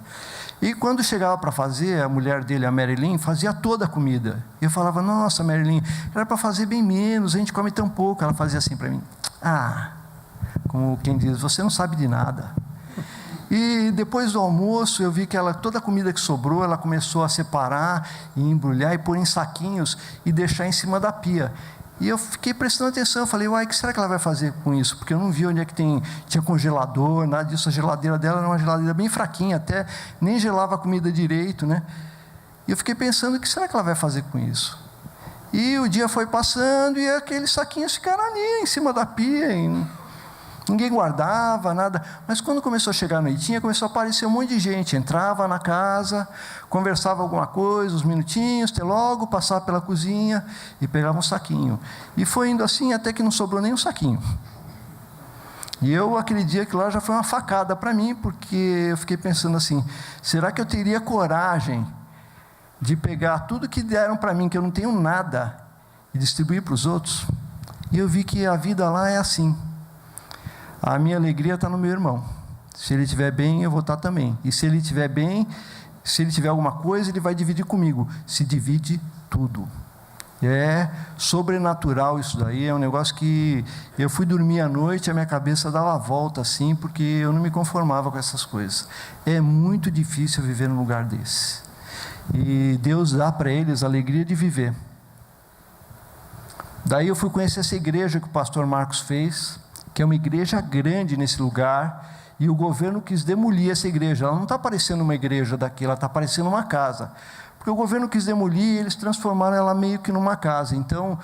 E quando chegava para fazer, a mulher dele, a Marilyn, fazia toda a comida. Eu falava, nossa, Marilyn, era para fazer bem menos, a gente come tão pouco. Ela fazia assim para mim, como quem diz, você não sabe de nada. E depois do almoço, eu vi que toda a comida que sobrou, ela começou a separar, e embrulhar, e pôr em saquinhos, e deixar em cima da pia. E eu fiquei prestando atenção, eu falei, uai, o que será que ela vai fazer com isso? Porque eu não vi onde é que tinha congelador, nada disso. A geladeira dela era uma geladeira bem fraquinha, até nem gelava a comida direito, né? E eu fiquei pensando, o que será que ela vai fazer com isso? E o dia foi passando, e aqueles saquinhos ficaram ali, em cima da pia, e ninguém guardava, nada. Mas quando começou a chegar a noitinha, começou a aparecer um monte de gente. Entrava na casa, conversava alguma coisa, uns minutinhos, até logo, passava pela cozinha e pegava um saquinho. E foi indo assim até que não sobrou nem um saquinho. E eu, aquele dia, que lá já foi uma facada para mim, porque eu fiquei pensando assim, será que eu teria coragem de pegar tudo que deram para mim, que eu não tenho nada, e distribuir para os outros? E eu vi que a vida lá é assim. A minha alegria está no meu irmão. Se ele estiver bem, eu vou estar também. E se ele estiver bem, se ele tiver alguma coisa, ele vai dividir comigo. Se divide tudo. É sobrenatural isso daí. É um negócio que eu fui dormir à noite, a minha cabeça dava a volta assim, porque eu não me conformava com essas coisas. É muito difícil viver num lugar desse. E Deus dá para eles a alegria de viver. Daí eu fui conhecer essa igreja que o pastor Marcos fez, que é uma igreja grande nesse lugar, e o governo quis demolir essa igreja. Ela não está parecendo uma igreja daqui, ela está parecendo uma casa, porque o governo quis demolir, e eles transformaram ela meio que numa casa. Então,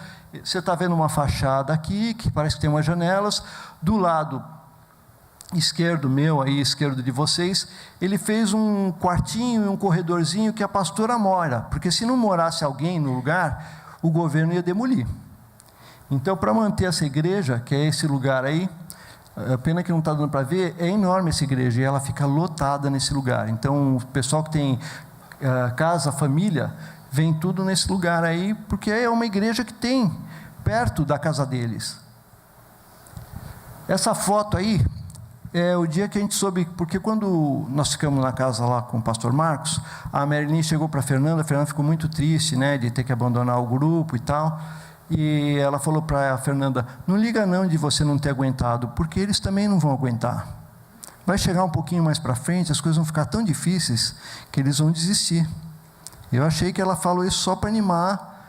você está vendo uma fachada aqui, que parece que tem umas janelas, do lado esquerdo meu, aí esquerdo de vocês, ele fez um quartinho e um corredorzinho que a pastora mora, porque se não morasse alguém no lugar, o governo ia demolir. Então, para manter essa igreja, que é esse lugar aí, a pena que não está dando para ver, é enorme essa igreja, e ela fica lotada nesse lugar. Então, o pessoal que tem casa, família, vem tudo nesse lugar aí, porque é uma igreja que tem perto da casa deles. Essa foto aí é o dia que a gente soube, porque quando nós ficamos na casa lá com o pastor Marcos, a Marilyn chegou para a Fernanda ficou muito triste, né, de ter que abandonar o grupo e tal. E ela falou para a Fernanda, não liga não de você não ter aguentado, porque eles também não vão aguentar. Vai chegar um pouquinho mais para frente, as coisas vão ficar tão difíceis, que eles vão desistir. Eu achei que ela falou isso só para animar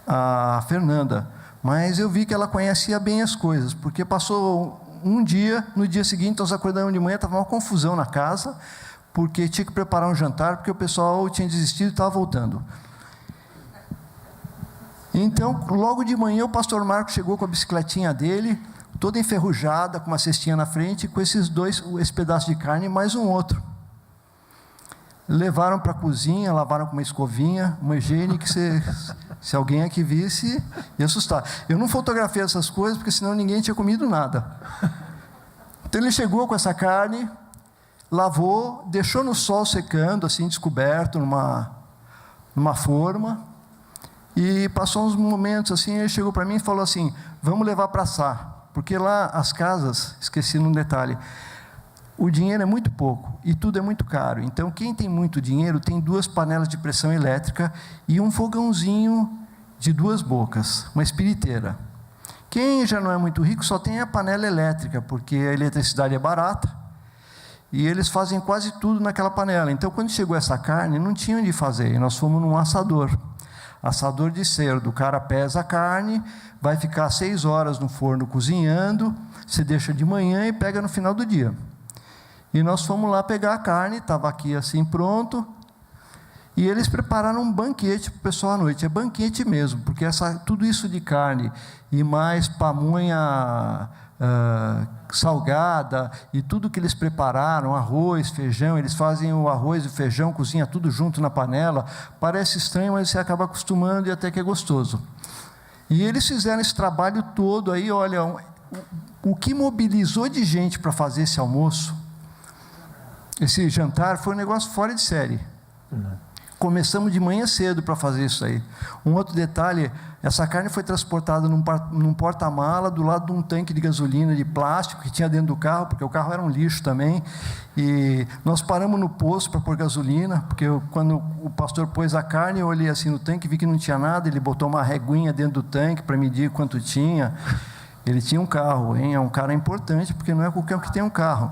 a Fernanda, mas eu vi que ela conhecia bem as coisas, porque passou um dia, no dia seguinte nós acordamos de manhã, estava uma confusão na casa, porque tinha que preparar um jantar, porque o pessoal tinha desistido e estava voltando. Então, logo de manhã, o pastor Marcos chegou com a bicicletinha dele, toda enferrujada, com uma cestinha na frente, com esse pedaço de carne e mais um outro. Levaram para a cozinha, lavaram com uma escovinha, uma higiene que se alguém aqui visse, ia assustar. Eu não fotografei essas coisas, porque senão ninguém tinha comido nada. Então, ele chegou com essa carne, lavou, deixou no sol secando, assim, descoberto, numa forma. E passou uns momentos assim, ele chegou para mim e falou assim: vamos levar para assar, porque lá as casas, esqueci num detalhe, o dinheiro é muito pouco e tudo é muito caro. Então, quem tem muito dinheiro tem 2 panelas de pressão elétrica e um fogãozinho de 2 bocas, uma espiriteira. Quem já não é muito rico só tem a panela elétrica, porque a eletricidade é barata e eles fazem quase tudo naquela panela. Então, quando chegou essa carne, não tinha onde fazer, e nós fomos num assador de cerdo. O cara pesa a carne, vai ficar 6 horas no forno cozinhando, você deixa de manhã e pega no final do dia. E nós fomos lá pegar a carne, estava aqui assim pronto, e eles prepararam um banquete para o pessoal à noite. É banquete mesmo, porque tudo isso de carne e mais pamonha salgada e tudo que eles prepararam, arroz, feijão, eles fazem o arroz e o feijão, cozinha tudo junto na panela. Parece estranho, mas você acaba acostumando e até que é gostoso. E eles fizeram esse trabalho todo aí, olha, o que mobilizou de gente para fazer esse almoço, esse jantar, foi um negócio fora de série. Começamos de manhã cedo para fazer isso aí. Um outro detalhe, essa carne foi transportada num porta-mala do lado de um tanque de gasolina de plástico que tinha dentro do carro, porque o carro era um lixo também. E nós paramos no posto para pôr gasolina, porque quando o pastor pôs a carne, eu olhei assim no tanque, vi que não tinha nada, ele botou uma reguinha dentro do tanque para medir quanto tinha. Ele tinha um carro, hein? É um cara importante, porque não é qualquer um que tem um carro.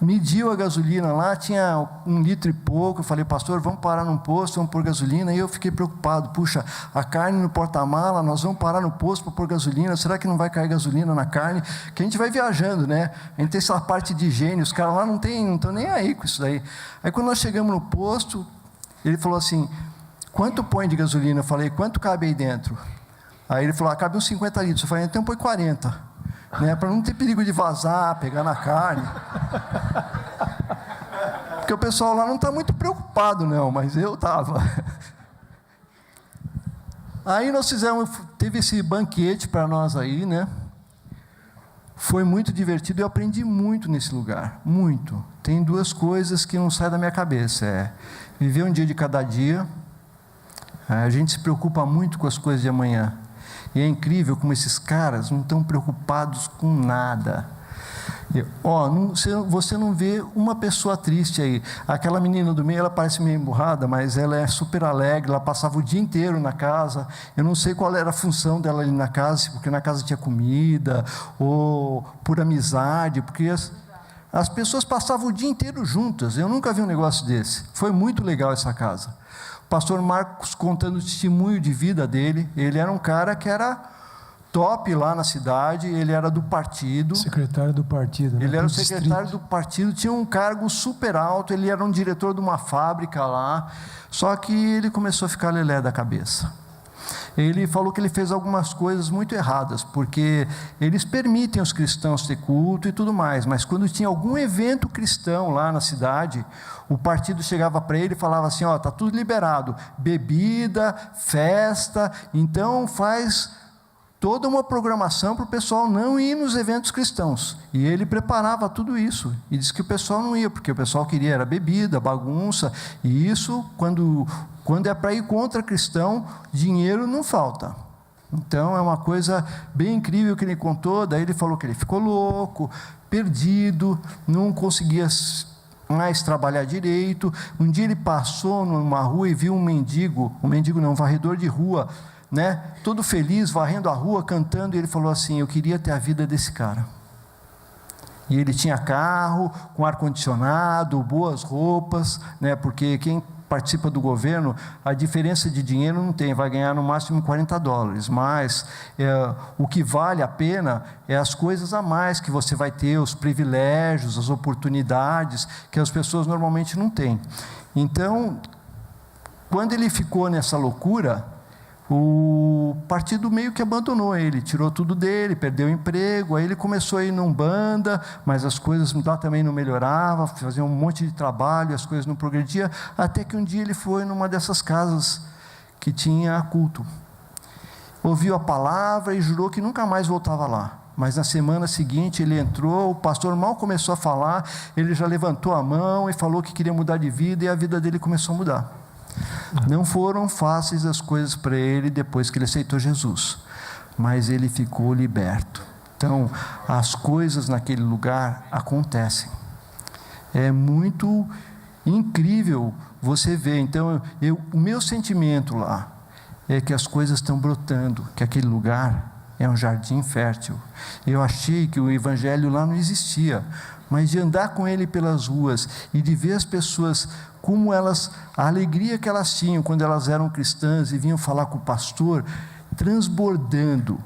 Mediu a gasolina lá, tinha 1 litro e pouco. Eu falei: pastor, vamos parar num posto, vamos pôr gasolina. E eu fiquei preocupado: puxa, a carne no porta-mala, nós vamos parar no posto para pôr gasolina, será que não vai cair gasolina na carne? Que a gente vai viajando, né? A gente tem essa parte de higiene, os caras lá não estão nem aí com isso daí. Aí quando nós chegamos no posto, ele falou assim: quanto põe de gasolina? Eu falei: quanto cabe aí dentro? Aí ele falou: cabe uns 50 litros. Eu falei: então põe 40. Né, para não ter perigo de vazar, pegar na carne. Porque o pessoal lá não está muito preocupado, não, mas eu estava. Aí nós teve esse banquete para nós aí, né? Foi muito divertido, eu aprendi muito nesse lugar, muito. Tem 2 coisas que não saem da minha cabeça: viver um dia de cada dia. A gente se preocupa muito com as coisas de amanhã. E é incrível como esses caras não estão preocupados com nada. Você não vê uma pessoa triste aí. Aquela menina do meio, ela parece meio emburrada, mas ela é super alegre, ela passava o dia inteiro na casa. Eu não sei qual era a função dela ali na casa, porque na casa tinha comida, ou por amizade, porque as pessoas passavam o dia inteiro juntas. Eu nunca vi um negócio desse. Foi muito legal essa casa. Pastor Marcos contando o testemunho de vida dele. Ele era um cara que era top lá na cidade, ele era do partido. Secretário do partido. Né? Ele era o secretário do partido, tinha um cargo super alto, ele era um diretor de uma fábrica lá. Só que ele começou a ficar lelé da cabeça. Ele falou que ele fez algumas coisas muito erradas, porque eles permitem os cristãos ter culto e tudo mais, mas quando tinha algum evento cristão lá na cidade, o partido chegava para ele e falava assim: ó, está tudo liberado, bebida, festa, então faz toda uma programação para o pessoal não ir nos eventos cristãos. E ele preparava tudo isso, e disse que o pessoal não ia, porque o pessoal queria era bebida, bagunça, e isso, quando é para ir contra cristão, dinheiro não falta. Então é uma coisa bem incrível que ele contou. Daí ele falou que ele ficou louco, perdido, não conseguia mais trabalhar direito. Um dia ele passou numa rua e viu um varredor de rua, né, todo feliz, varrendo a rua, cantando, e ele falou assim: eu queria ter a vida desse cara. E ele tinha carro, com ar-condicionado, boas roupas, né, porque quem participa do governo, a diferença de dinheiro não tem, vai ganhar no máximo $40, mas o que vale a pena é as coisas a mais que você vai ter, os privilégios, as oportunidades que as pessoas normalmente não têm. Então, quando ele ficou nessa loucura, o partido meio que abandonou ele, tirou tudo dele, perdeu o emprego. Aí ele começou a ir num banda, mas as coisas lá também não melhoravam, fazia um monte de trabalho, as coisas não progrediam, até que um dia ele foi numa dessas casas que tinha culto, ouviu a palavra e jurou que nunca mais voltava lá. Mas na semana seguinte ele entrou, o pastor mal começou a falar, ele já levantou a mão e falou que queria mudar de vida, e a vida dele começou a mudar. Não foram fáceis as coisas para ele depois que ele aceitou Jesus, mas ele ficou liberto. Então, as coisas naquele lugar acontecem. É muito incrível você ver. Então, o meu sentimento lá é que as coisas estão brotando, que aquele lugar é um jardim fértil. Eu achei que o evangelho lá não existia, mas de andar com ele pelas ruas e de ver as pessoas, como elas, a alegria que elas tinham quando elas eram cristãs e vinham falar com o pastor, transbordando.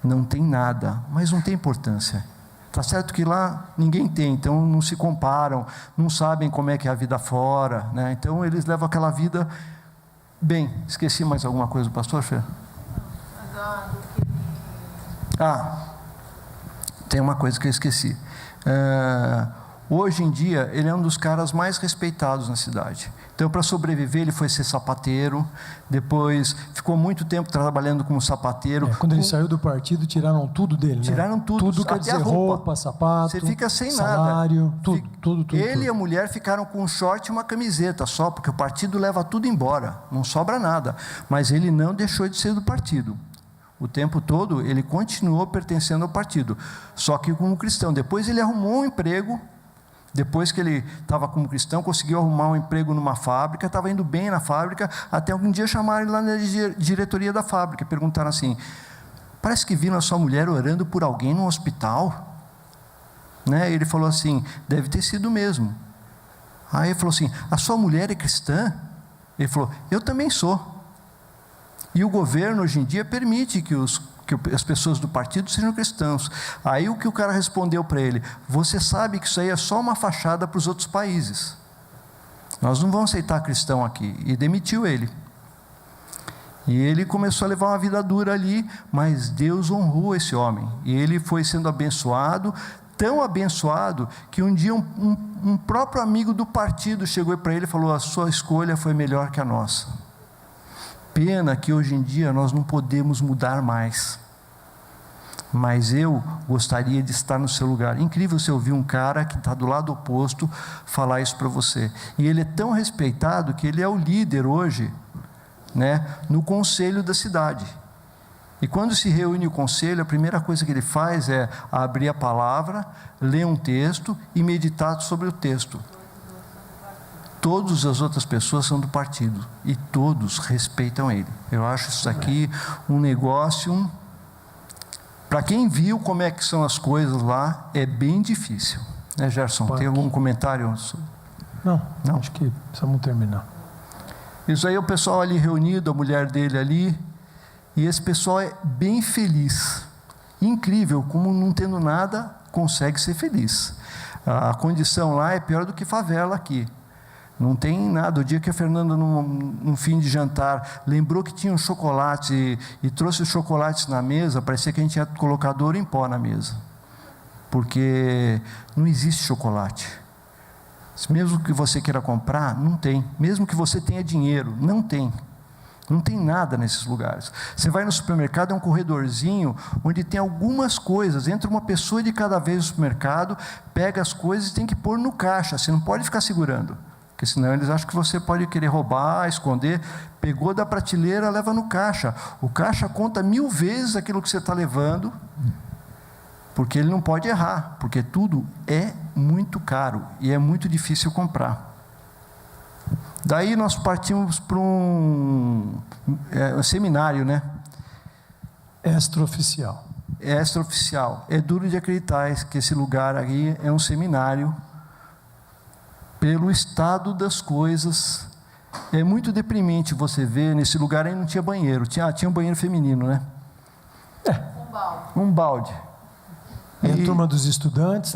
Não tem nada, mas não tem importância. Está certo que lá ninguém tem, então não se comparam, não sabem como é que é a vida fora, né? Então eles levam aquela vida bem. Esqueci mais alguma coisa do pastor, Fê? Tem uma coisa que eu esqueci. Hoje em dia, ele é um dos caras mais respeitados na cidade. Então, para sobreviver, ele foi ser sapateiro. Depois, ficou muito tempo trabalhando como sapateiro. Quando ele saiu do partido, tiraram tudo dele, né? Tiraram tudo. Tudo quer dizer roupa, sapato, você fica sem salário, nada. Tudo. Ele e a mulher ficaram com um short e uma camiseta só, porque o partido leva tudo embora. Não sobra nada. Mas ele não deixou de ser do partido. O tempo todo, ele continuou pertencendo ao partido. Só que como cristão. Depois ele arrumou um emprego. Depois que ele estava como cristão, conseguiu arrumar um emprego numa fábrica, estava indo bem na fábrica, até algum dia chamaram ele lá na diretoria da fábrica, perguntaram assim: parece que viram a sua mulher orando por alguém no hospital, né? Ele falou assim: deve ter sido mesmo. Aí ele falou assim: a sua mulher é cristã? Ele falou: eu também sou. E o governo hoje em dia permite que as pessoas do partido sejam cristãos. Aí o que o cara respondeu para ele: você sabe que isso aí é só uma fachada para os outros países, nós não vamos aceitar cristão aqui. E demitiu ele. E ele começou a levar uma vida dura ali, mas Deus honrou esse homem, e ele foi sendo abençoado, tão abençoado, que um dia um próprio amigo do partido chegou para ele e falou: a sua escolha foi melhor que a nossa. Pena que hoje em dia nós não podemos mudar mais, mas eu gostaria de estar no seu lugar. Incrível você ouvir um cara que está do lado oposto falar isso para você. E ele é tão respeitado que ele é o líder hoje, né, no conselho da cidade. E quando se reúne o conselho, a primeira coisa que ele faz é abrir a palavra, ler um texto e meditar sobre o texto. Todas as outras pessoas são do partido e todos respeitam ele. Eu acho isso aqui um negócio, para quem viu como é que são as coisas lá, é bem difícil, né, Gerson? Tem algum comentário? Não, acho que precisamos terminar. Isso aí, o pessoal ali reunido, a mulher dele ali, e esse pessoal é bem feliz. Incrível como, não tendo nada, consegue ser feliz. A condição lá é pior do que favela aqui. Não tem nada. O dia que a Fernanda, num fim de jantar, lembrou que tinha um chocolate e trouxe os chocolates na mesa, parecia que a gente tinha colocado ouro em pó na mesa, porque não existe chocolate. Mesmo que você queira comprar, não tem. Mesmo que você tenha dinheiro, não tem. Não tem nada nesses lugares. Você vai no supermercado, é um corredorzinho onde tem algumas coisas. Entra uma pessoa de cada vez no supermercado, pega as coisas e tem que pôr no caixa. Você não pode ficar segurando, porque senão eles acham que você pode querer roubar, esconder. Pegou da prateleira, leva no caixa. O caixa conta 1000 vezes aquilo que você está levando, porque ele não pode errar, porque tudo é muito caro e é muito difícil comprar. Daí nós partimos para um seminário, né? Extraoficial. Extraoficial. É duro de acreditar que esse lugar aí é um seminário. Pelo estado das coisas, é muito deprimente você ver. Nesse lugar aí não tinha banheiro. Tinha um banheiro feminino, né? Um balde. E a turma dos estudantes?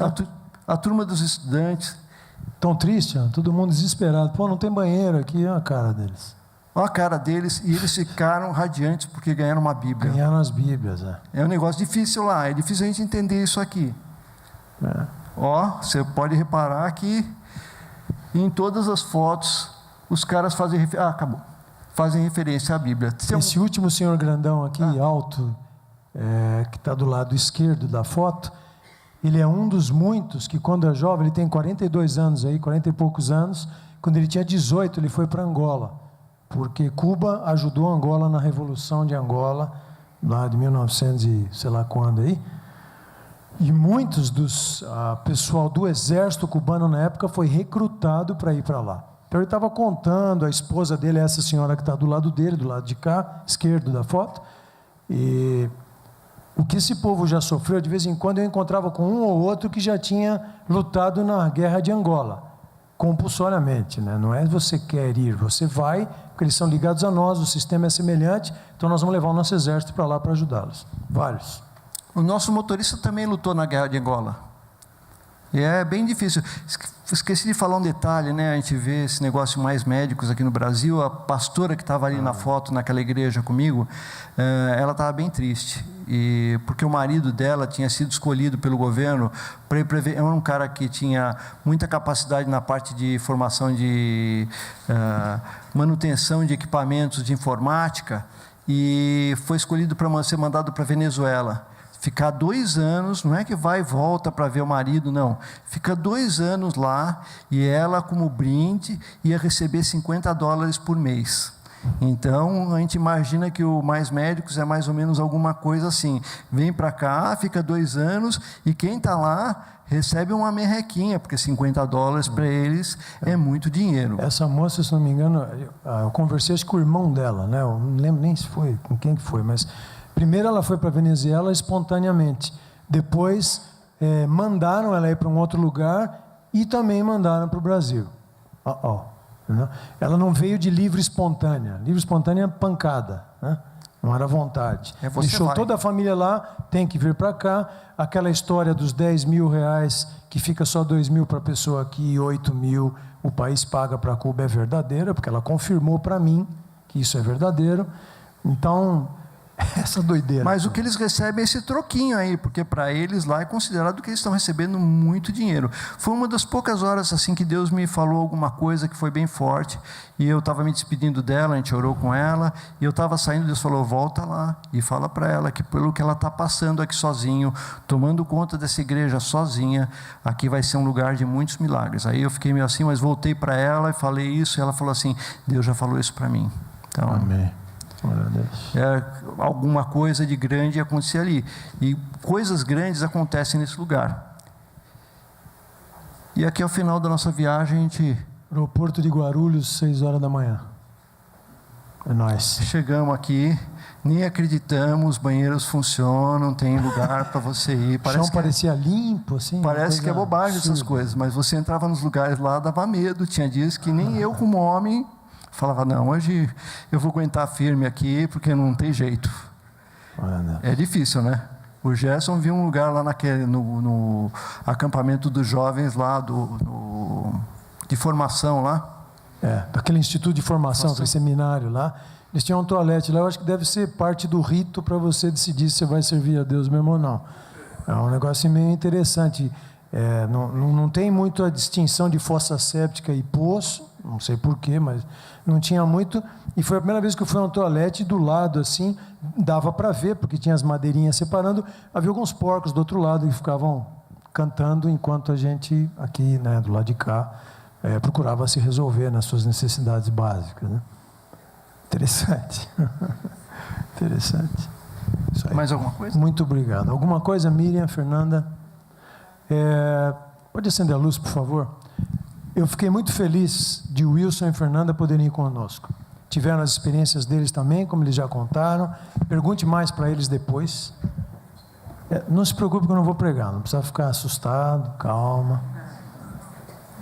A turma dos estudantes. Tão triste, ó, todo mundo desesperado. Pô, não tem banheiro aqui, olha a cara deles. Olha a cara deles, e eles ficaram radiantes porque ganharam uma Bíblia. Ganharam as Bíblias, é. É um negócio difícil lá, é difícil a gente entender isso aqui. Você pode reparar que em todas as fotos os caras fazem referência à Bíblia. Esse último senhor grandão aqui, alto, que está do lado esquerdo da foto, ele é um dos muitos que, quando é jovem, ele tem 42 anos aí, 40 e poucos anos. Quando ele tinha 18, ele foi para Angola. porque Cuba ajudou Angola na Revolução de Angola, lá de 1900 e sei lá quando aí, e muitos dos pessoal do exército cubano na época foi recrutado para ir para lá. Então ele estava contando, a esposa dele é essa senhora que está do lado dele, do lado de cá, esquerdo da foto, e o que esse povo já sofreu, de vez em quando eu encontrava com um ou outro que já tinha lutado na guerra de Angola, compulsoriamente, né? Não é você quer ir, você vai, porque eles são ligados a nós, o sistema é semelhante, então nós vamos levar o nosso exército para lá para ajudá-los, vários. O nosso motorista também lutou na guerra de Angola. E é bem difícil. Esqueci de falar um detalhe, né? A gente vê esse negócio mais médicos aqui no Brasil. A pastora que estava ali na foto, naquela igreja comigo, ela estava bem triste. Porque o marido dela tinha sido escolhido pelo governo para era um cara que tinha muita capacidade na parte de formação de manutenção de equipamentos de informática, e foi escolhido para ser mandado para a Venezuela. Ficar 2 anos, não é que vai e volta para ver o marido, não. Fica 2 anos lá, e ela, como brinde, ia receber $50 por mês. Então, a gente imagina que o Mais Médicos é mais ou menos alguma coisa assim. Vem para cá, fica 2 anos, e quem está lá recebe uma merrequinha, porque $50 para eles é muito dinheiro. Essa moça, se não me engano, eu conversei com o irmão dela, né? Eu não lembro nem se foi, com quem que foi, mas... Primeiro ela foi para a Venezuela espontaneamente, depois mandaram ela ir para um outro lugar e também mandaram para o Brasil. Ela não veio de livre espontânea é pancada, né? Não era vontade. Deixou toda a família lá, tem que vir para cá. Aquela história dos R$10.000, que fica só 2.000 para a pessoa aqui e 8.000 o país paga para Cuba, é verdadeira, porque ela confirmou para mim que isso é verdadeiro. Então... essa doideira. Mas o que eles recebem é esse troquinho aí, porque para eles lá é considerado que eles estão recebendo muito dinheiro. Foi uma das poucas horas assim que Deus me falou alguma coisa que foi bem forte, e eu estava me despedindo dela, a gente orou com ela, e eu estava saindo, Deus falou: volta lá e fala para ela que pelo que ela está passando aqui sozinho, tomando conta dessa igreja sozinha, aqui vai ser um lugar de muitos milagres. Aí eu fiquei meio assim, mas voltei para ela e falei isso, e ela falou assim: Deus já falou isso para mim. Então, amém. Alguma coisa de grande acontecer ali, e coisas grandes acontecem nesse lugar. E aqui ao final da nossa viagem, a gente... Aeroporto de Guarulhos, 6 horas da manhã. É nóis. Chegamos aqui, nem acreditamos, banheiros funcionam, tem lugar para você ir. O chão parecia limpo, assim. Parece que é bobagem essas coisas, mas você entrava nos lugares lá, dava medo. Tinha dias que nem eu, como homem, falava: não, hoje eu vou aguentar firme aqui, porque não tem jeito. É difícil, né? O Gerson viu um lugar lá no acampamento dos jovens lá, de formação lá. Daquele instituto de formação, aquele seminário lá. Eles tinham um toalete lá, eu acho que deve ser parte do rito para você decidir se você vai servir a Deus mesmo ou não. É um negócio meio interessante. Não tem muito a distinção de fossa séptica e poço, não sei porquê, mas não tinha muito. E foi a primeira vez que eu fui a um toalete, do lado assim, dava para ver, porque tinha as madeirinhas separando, havia alguns porcos do outro lado que ficavam cantando, enquanto a gente aqui, né, do lado de cá, procurava se resolver nas suas necessidades básicas, né? Interessante. Interessante. Isso aí. Mais alguma coisa? Muito obrigado. Alguma coisa, Miriam, Fernanda? Pode acender a luz, por favor? Eu fiquei muito feliz de Wilson e Fernanda poderem ir conosco. Tiveram as experiências deles também, como eles já contaram. Pergunte mais para eles depois. Não se preocupe que eu não vou pregar, não precisa ficar assustado, calma.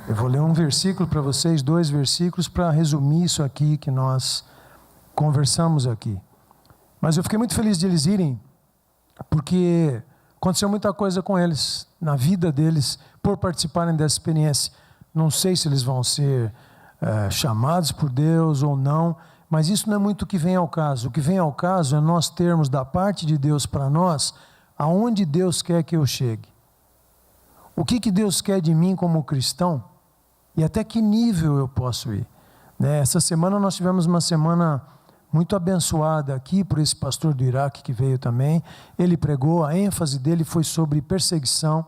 Eu vou ler um versículo para vocês, 2 versículos, para resumir isso aqui que nós conversamos aqui. Mas eu fiquei muito feliz de eles irem, porque aconteceu muita coisa com eles, na vida deles, por participarem dessa experiência. Não sei se eles vão ser chamados por Deus ou não, mas isso não é muito o que vem ao caso. O que vem ao caso é nós termos da parte de Deus para nós, aonde Deus quer que eu chegue. O que Deus quer de mim como cristão e até que nível eu posso ir. Essa semana nós tivemos uma semana muito abençoada aqui por esse pastor do Iraque que veio também. Ele pregou, a ênfase dele foi sobre perseguição.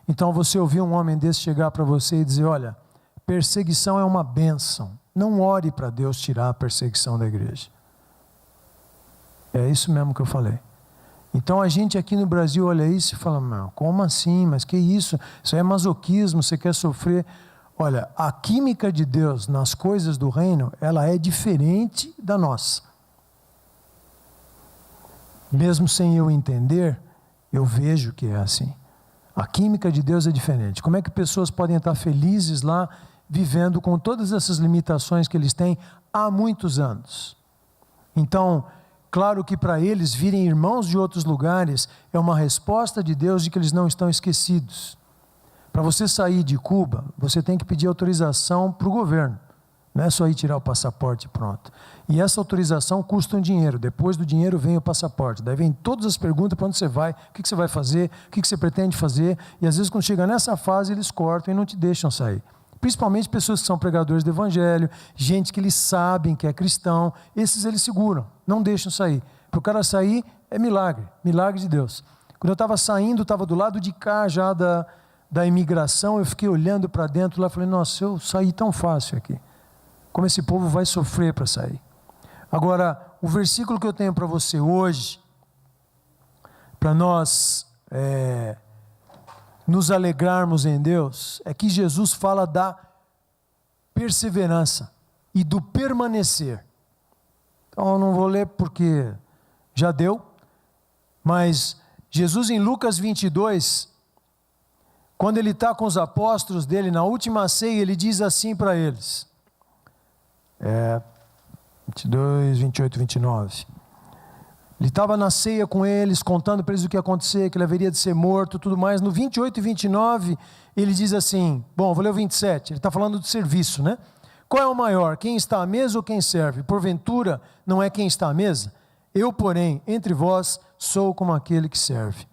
Então você ouvir um homem desse chegar para você e dizer: olha, perseguição é uma bênção, não ore para Deus tirar a perseguição da igreja. É isso mesmo que eu falei. Então a gente aqui no Brasil olha isso e fala, não, como assim? Mas que isso? Isso aí é masoquismo, você quer sofrer. Olha, a química de Deus nas coisas do reino, ela é diferente da nossa. Mesmo sem eu entender, eu vejo que é assim. A química de Deus é diferente. Como é que pessoas podem estar felizes lá, vivendo com todas essas limitações que eles têm há muitos anos? Então, claro que para eles virem irmãos de outros lugares é uma resposta de Deus de que eles não estão esquecidos. Para você sair de Cuba, você tem que pedir autorização para o governo. Não é só ir tirar o passaporte e pronto. E essa autorização custa um dinheiro. Depois do dinheiro vem o passaporte. Daí vem todas as perguntas para onde você vai, o que você vai fazer, o que você pretende fazer. E às vezes quando chega nessa fase eles cortam e não te deixam sair. Principalmente pessoas que são pregadores do evangelho, gente que eles sabem que é cristão. Esses eles seguram, não deixam sair. Para o cara sair é milagre, milagre de Deus. Quando eu estava saindo, estava do lado de cá já da imigração, eu fiquei olhando para dentro lá e falei, nossa, eu saí tão fácil aqui. Como esse povo vai sofrer para sair. Agora, o versículo que eu tenho para você hoje, para nós nos alegrarmos em Deus, é que Jesus fala da perseverança e do permanecer. Então eu não vou ler porque já deu, mas Jesus em Lucas 22, quando ele está com os apóstolos dele, na última ceia, ele diz assim para eles, 22, 28, 29. Ele estava na ceia com eles, contando para eles o que ia acontecer, que ele haveria de ser morto, tudo mais. No 28 e 29, ele diz assim, bom, vou ler o 27, ele está falando do serviço, né? Qual é o maior, quem está à mesa ou quem serve? Porventura, não é quem está à mesa? Eu, porém, entre vós, sou como aquele que serve.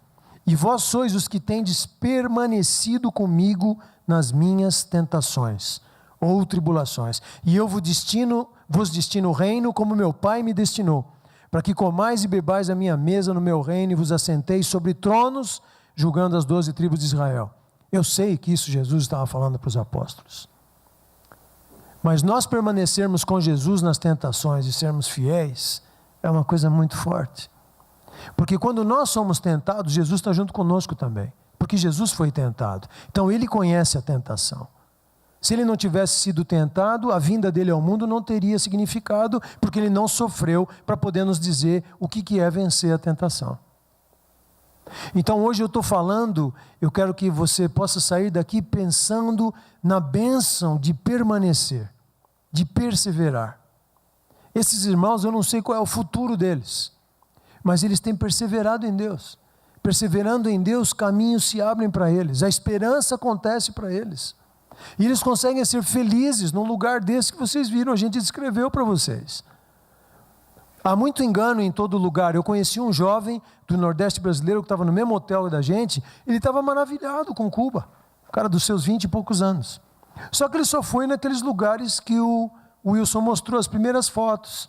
E vós sois os que tendes permanecido comigo nas minhas tentações ou tribulações. E eu vos destino o reino como meu Pai me destinou, para que comais e bebais a minha mesa no meu reino e vos assenteis sobre tronos, julgando as 12 tribos de Israel. Eu sei que isso Jesus estava falando para os apóstolos. Mas nós permanecermos com Jesus nas tentações e sermos fiéis, é uma coisa muito forte. Porque quando nós somos tentados, Jesus está junto conosco também. Porque Jesus foi tentado. Então ele conhece a tentação. Se ele não tivesse sido tentado, a vinda dele ao mundo não teria significado, porque ele não sofreu para poder nos dizer o que é vencer a tentação. Então hoje eu estou falando, eu quero que você possa sair daqui pensando na bênção de permanecer, de perseverar. Esses irmãos, eu não sei qual é o futuro deles, mas eles têm perseverado em Deus. Perseverando em Deus, caminhos se abrem para eles, a esperança acontece para eles. E eles conseguem ser felizes num lugar desse que vocês viram, a gente descreveu para vocês. Há muito engano em todo lugar. Eu conheci um jovem do Nordeste brasileiro que estava no mesmo hotel da gente, ele estava maravilhado com Cuba, um cara dos seus 20 e poucos anos. Só que ele só foi naqueles lugares que o Wilson mostrou as primeiras fotos.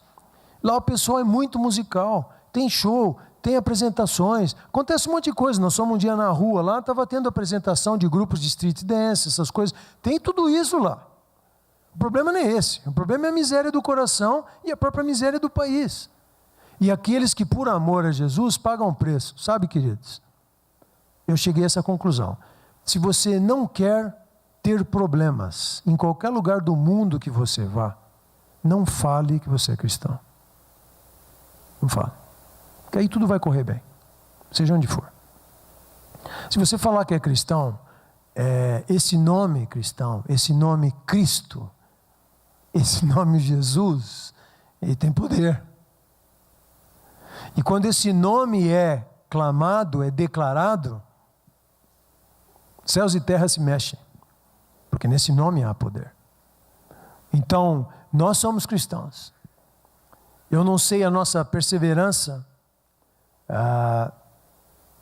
Lá o pessoal é muito musical, tem show, tem apresentações, acontece um monte de coisa. Nós fomos um dia na rua lá, estava tendo apresentação de grupos de street dance, essas coisas, tem tudo isso lá. O problema não é esse, o problema é a miséria do coração e a própria miséria do país. E aqueles que por amor a Jesus pagam um preço, sabe, queridos? Eu cheguei a essa conclusão. Se você não quer ter problemas em qualquer lugar do mundo que você vá, não fale que você é cristão. Não fale. Porque aí tudo vai correr bem, seja onde for. Se você falar que é cristão, esse nome cristão, esse nome Cristo, esse nome Jesus, ele tem poder. E quando esse nome é clamado, é declarado, céus e terra se mexem, porque nesse nome há poder. Então, nós somos cristãos. Eu não sei a nossa perseverança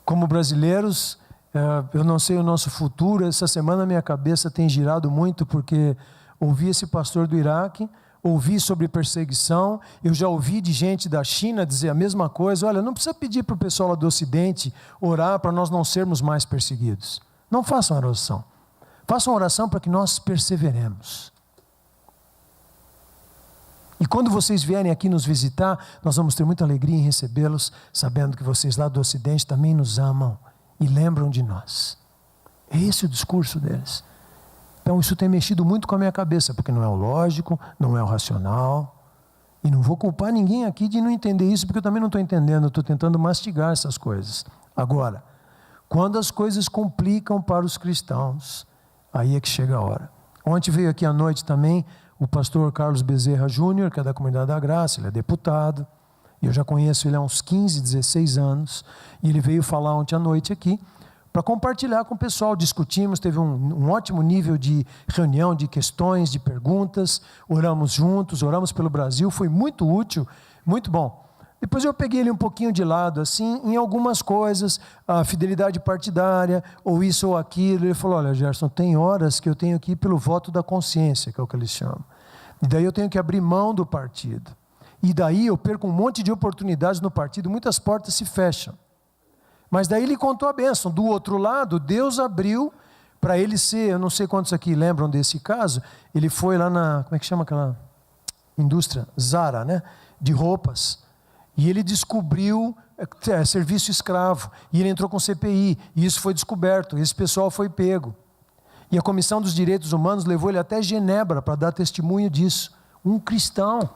como brasileiros, eu não sei o nosso futuro. Essa semana minha cabeça tem girado muito, porque ouvi esse pastor do Iraque, ouvi sobre perseguição, eu já ouvi de gente da China dizer a mesma coisa. Olha, não precisa pedir para o pessoal lá do Ocidente orar para nós não sermos mais perseguidos. Não façam oração. Façam oração para que nós perseveremos. quando vocês vierem aqui nos visitar, nós vamos ter muita alegria em recebê-los, sabendo que vocês lá do Ocidente também nos amam e lembram de nós. É esse o discurso deles. Então isso tem mexido muito com a minha cabeça, porque não é o lógico, não é o racional. E não vou culpar ninguém aqui de não entender isso, porque eu também não estou entendendo, eu estou tentando mastigar essas coisas. Agora, quando as coisas complicam para os cristãos, aí é que chega a hora. Ontem veio aqui à noite também o pastor Carlos Bezerra Júnior, que é da Comunidade da Graça, ele é deputado, e eu já conheço ele há uns 15, 16 anos, e ele veio falar ontem à noite aqui, para compartilhar com o pessoal. Discutimos, teve um ótimo nível de reunião, de questões, de perguntas, oramos juntos, oramos pelo Brasil, foi muito útil, muito bom. Depois eu peguei ele um pouquinho de lado, assim, em algumas coisas, a fidelidade partidária, ou isso ou aquilo. Ele falou: olha, Gerson, tem horas que eu tenho que ir pelo voto da consciência, que é o que eles chamam. E daí eu tenho que abrir mão do partido. E daí eu perco um monte de oportunidades no partido, muitas portas se fecham. Mas daí ele contou a bênção. Do outro lado, Deus abriu para ele ser, eu não sei quantos aqui lembram desse caso, ele foi lá na, como é que chama aquela indústria? Zara, né? De roupas. E ele descobriu serviço escravo. E ele entrou com CPI. E isso foi descoberto. Esse pessoal foi pego. E a Comissão dos Direitos Humanos levou ele até Genebra para dar testemunho disso. Um cristão.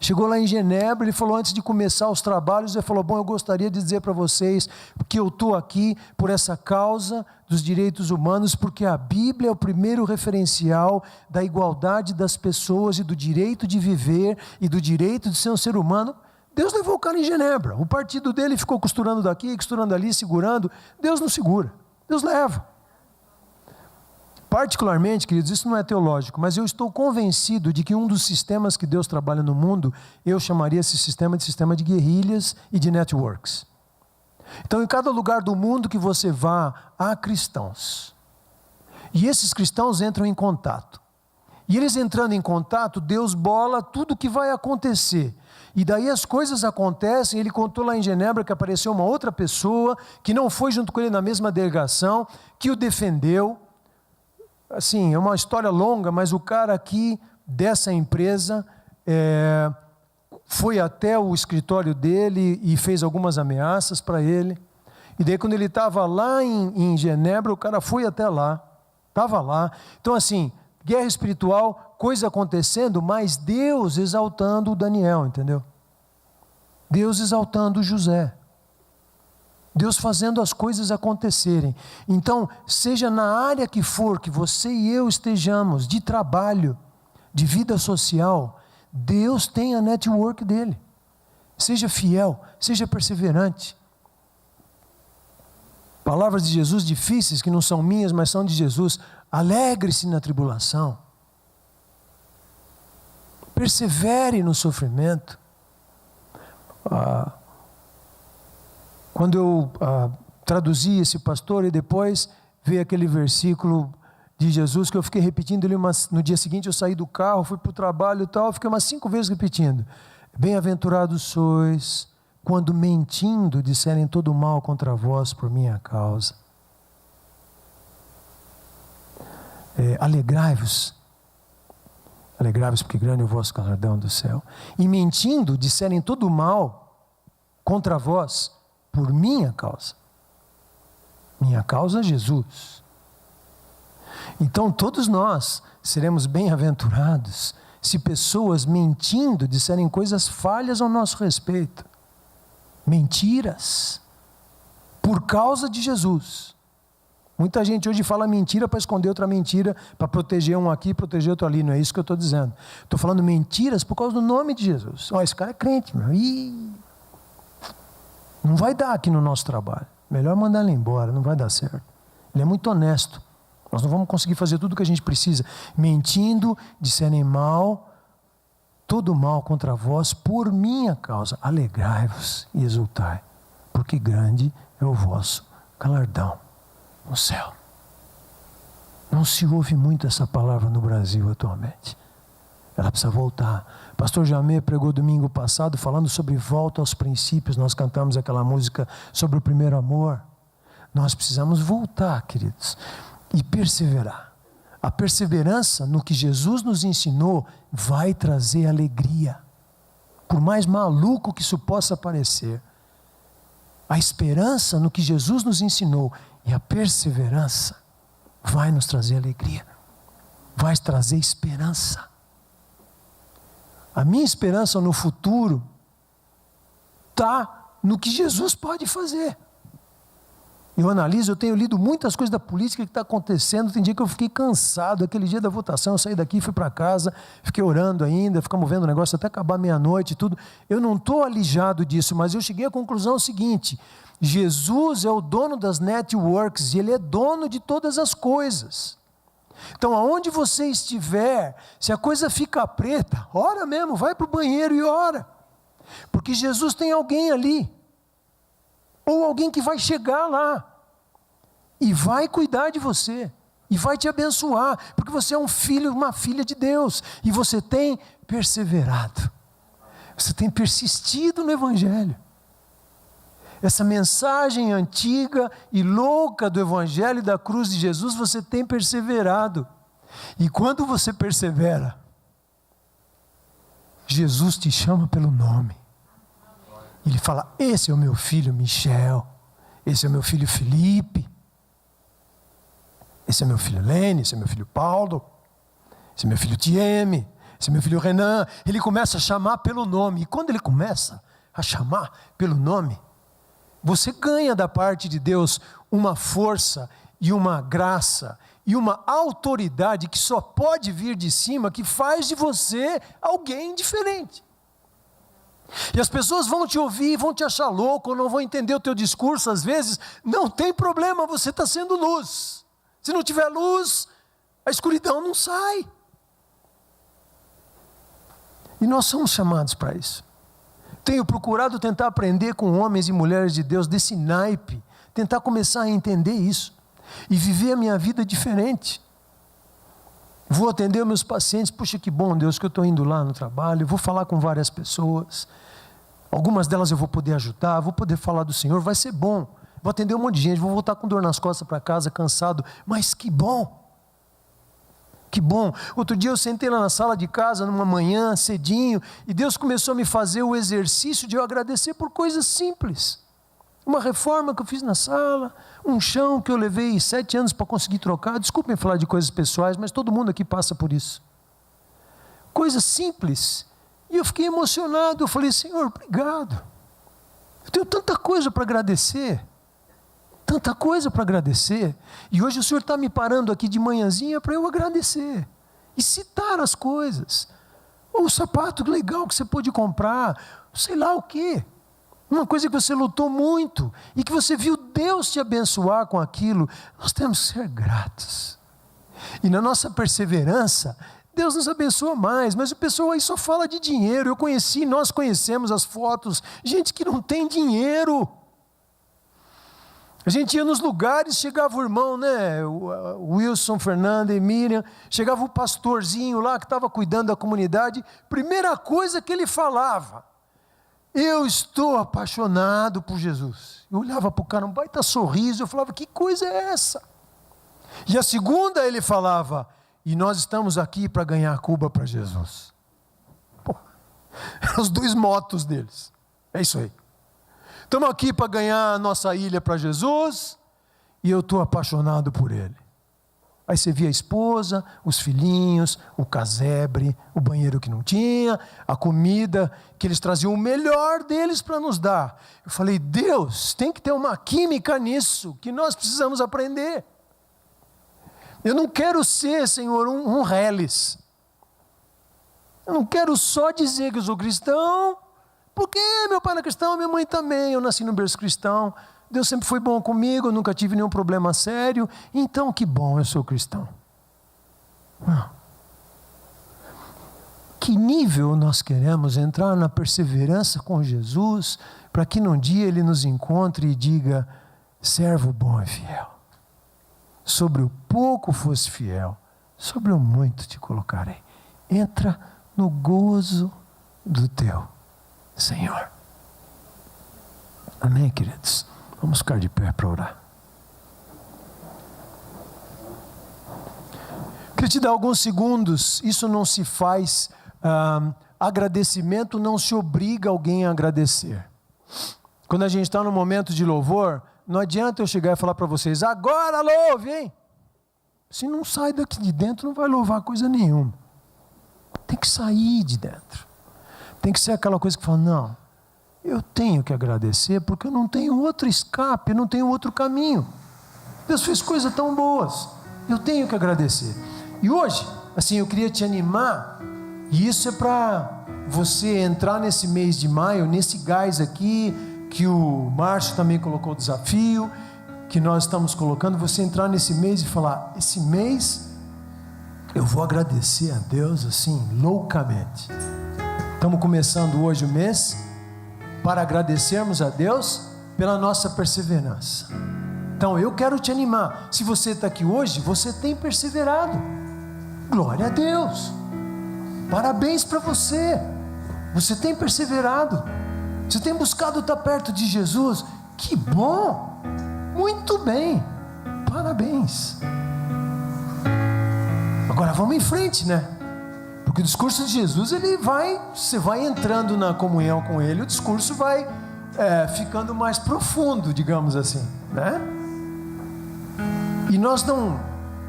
Chegou lá em Genebra, ele falou, antes de começar os trabalhos, ele falou: bom, eu gostaria de dizer para vocês que eu estou aqui por essa causa dos direitos humanos, porque a Bíblia é o primeiro referencial da igualdade das pessoas e do direito de viver e do direito de ser um ser humano. Deus levou o cara em Genebra. O partido dele ficou costurando daqui, costurando ali, segurando. Deus não segura, Deus leva. Particularmente, queridos, isso não é teológico, mas eu estou convencido de que um dos sistemas que Deus trabalha no mundo, eu chamaria esse sistema de guerrilhas e de networks. Então, em cada lugar do mundo que você vá, há cristãos. E esses cristãos entram em contato. E eles entrando em contato, Deus bola tudo o que vai acontecer. E daí as coisas acontecem. Ele contou lá em Genebra que apareceu uma outra pessoa, que não foi junto com ele na mesma delegação, que o defendeu. Assim, é uma história longa, mas o cara aqui dessa empresa foi até o escritório dele e fez algumas ameaças para ele. E daí quando ele estava lá em Genebra, o cara foi até lá, estava lá. Então assim, guerra espiritual, coisa acontecendo, mas Deus exaltando o Daniel, entendeu? Deus exaltando o José. Deus fazendo as coisas acontecerem. Então, seja na área que for que você e eu estejamos, de trabalho, de vida social, Deus tem a network dele. Seja fiel, seja perseverante. Palavras de Jesus difíceis, que não são minhas, mas são de Jesus. Alegre-se na tribulação. Persevere no sofrimento. Quando eu traduzi esse pastor e depois veio aquele versículo de Jesus que eu fiquei repetindo ele no dia seguinte eu saí do carro, fui para o trabalho e tal, fiquei umas 5 vezes repetindo: bem-aventurados sois quando mentindo disserem todo mal contra vós por minha causa. Alegrai-vos porque grande é o vosso galardão do céu. E mentindo disserem todo mal contra vós por minha causa. Minha causa é Jesus. Então todos nós seremos bem-aventurados se pessoas mentindo disserem coisas falhas ao nosso respeito. Mentiras. Por causa de Jesus. Muita gente hoje fala mentira para esconder outra mentira, para proteger um aqui e proteger outro ali. Não é isso que eu estou dizendo. Estou falando mentiras por causa do nome de Jesus. Esse cara é crente, meu. Não vai dar aqui no nosso trabalho. Melhor mandar ele embora, não vai dar certo. Ele é muito honesto. Nós não vamos conseguir fazer tudo o que a gente precisa. Mentindo, disserem mal, todo mal contra vós, por minha causa. Alegrai-vos e exultai, porque grande é o vosso galardão no céu. Não se ouve muito essa palavra no Brasil atualmente. Ela precisa voltar. Pastor Jamê pregou domingo passado falando sobre volta aos princípios. Nós cantamos aquela música sobre o primeiro amor. Nós precisamos voltar, queridos, e perseverar. A perseverança no que Jesus nos ensinou vai trazer alegria. Por mais maluco que isso possa parecer, a esperança no que Jesus nos ensinou e a perseverança vai nos trazer alegria, vai trazer esperança. A minha esperança no futuro está no que Jesus pode fazer. Eu analiso, eu tenho lido muitas coisas da política que está acontecendo. Tem dia que eu fiquei cansado. Aquele dia da votação, eu saí daqui, fui para casa, fiquei orando ainda, ficamos vendo o negócio até acabar meia-noite e tudo. Eu não estou alijado disso, mas eu cheguei à conclusão seguinte: Jesus é o dono das networks e Ele é dono de todas as coisas. Então, aonde você estiver, se a coisa fica preta, ora mesmo, vai para o banheiro e ora. Porque Jesus tem alguém ali, ou alguém que vai chegar lá, e vai cuidar de você, e vai te abençoar, porque você é um filho, uma filha de Deus, e você tem perseverado, você tem persistido no Evangelho. Essa mensagem antiga e louca do Evangelho e da cruz de Jesus, você tem perseverado, e quando você persevera, Jesus te chama pelo nome. Ele fala: esse é o meu filho Michel, esse é o meu filho Felipe, esse é meu filho Lene, esse é meu filho Paulo, esse é meu filho Tieme, esse é meu filho Renan. Ele começa a chamar pelo nome, e quando ele começa a chamar pelo nome, você ganha da parte de Deus uma força e uma graça e uma autoridade que só pode vir de cima, que faz de você alguém diferente. E as pessoas vão te ouvir, vão te achar louco, ou não vão entender o teu discurso às vezes. Não tem problema, você está sendo luz. Se não tiver luz, a escuridão não sai. E nós somos chamados para isso. Tenho procurado tentar aprender com homens e mulheres de Deus desse naipe, tentar começar a entender isso e viver a minha vida diferente. Vou atender meus pacientes, puxa que bom Deus que eu estou indo lá no trabalho, vou falar com várias pessoas, algumas delas eu vou poder ajudar, vou poder falar do Senhor, vai ser bom, vou atender um monte de gente, vou voltar com dor nas costas para casa, cansado, mas que bom, que bom. Outro dia eu sentei lá na sala de casa, numa manhã, cedinho, e Deus começou a me fazer o exercício de eu agradecer por coisas simples. Uma reforma que eu fiz na sala, um chão que eu levei 7 anos para conseguir trocar. Desculpem falar de coisas pessoais, mas todo mundo aqui passa por isso. Coisas simples. E eu fiquei emocionado, eu falei: Senhor, obrigado. Eu tenho tanta coisa para agradecer. Tanta coisa para agradecer. E hoje o Senhor está me parando aqui de manhãzinha para eu agradecer. E citar as coisas. O sapato legal que você pôde comprar, sei lá o quê. Uma coisa que você lutou muito e que você viu Deus te abençoar com aquilo. Nós temos que ser gratos. E na nossa perseverança, Deus nos abençoa mais. Mas o pessoal aí só fala de dinheiro. Nós conhecemos as fotos. Gente que não tem dinheiro. A gente ia nos lugares, chegava o irmão, né? O Wilson, Fernanda e Miriam. Chegava o pastorzinho lá que estava cuidando da comunidade. Primeira coisa que ele falava: eu estou apaixonado por Jesus. Eu olhava para o cara, um baita sorriso, eu falava: que coisa é essa? E a segunda ele falava: e nós estamos aqui para ganhar Cuba para Jesus. Pô, eram os 2 motos deles. É isso aí. Estamos aqui para ganhar a nossa ilha para Jesus, e eu estou apaixonado por Ele. Aí você via a esposa, os filhinhos, o casebre, o banheiro que não tinha, a comida, que eles traziam o melhor deles para nos dar. Eu falei: Deus, tem que ter uma química nisso, que nós precisamos aprender. Eu não quero ser, Senhor, um reles. Eu não quero só dizer que eu sou cristão, porque meu pai é cristão, minha mãe também, eu nasci no berço cristão. Deus sempre foi bom comigo, eu nunca tive nenhum problema sério, então que bom, eu sou cristão. Não. Que nível nós queremos entrar na perseverança com Jesus, para que num dia Ele nos encontre e diga: servo bom e fiel, sobre o pouco fosse fiel, sobre o muito te colocarei. Entra no gozo do teu Senhor. Amém, queridos? Vamos ficar de pé para orar. Queria te dar alguns segundos. Isso não se faz agradecimento não se obriga alguém a agradecer. Quando a gente está no momento de louvor, não adianta eu chegar e falar para vocês, agora louve, hein? Se não sai daqui de dentro, não vai louvar coisa nenhuma. Tem que sair de dentro. Tem que ser aquela coisa que fala, não, eu tenho que agradecer porque eu não tenho outro escape, eu não tenho outro caminho. Deus fez coisas tão boas, eu tenho que agradecer. E hoje, assim, eu queria te animar, e isso é para você entrar nesse mês de maio, nesse gás aqui, que o Márcio também colocou o desafio, que nós estamos colocando, você entrar nesse mês e falar, esse mês eu vou agradecer a Deus assim, loucamente. Estamos começando hoje o mês para agradecermos a Deus pela nossa perseverança. Então eu quero te animar, se você está aqui hoje, você tem perseverado, glória a Deus, parabéns para você, você tem perseverado, você tem buscado estar perto de Jesus, que bom, muito bem, parabéns. Agora vamos em frente, né? Porque o discurso de Jesus, você vai entrando na comunhão com Ele, o discurso vai ficando mais profundo, digamos assim, né? E nós não,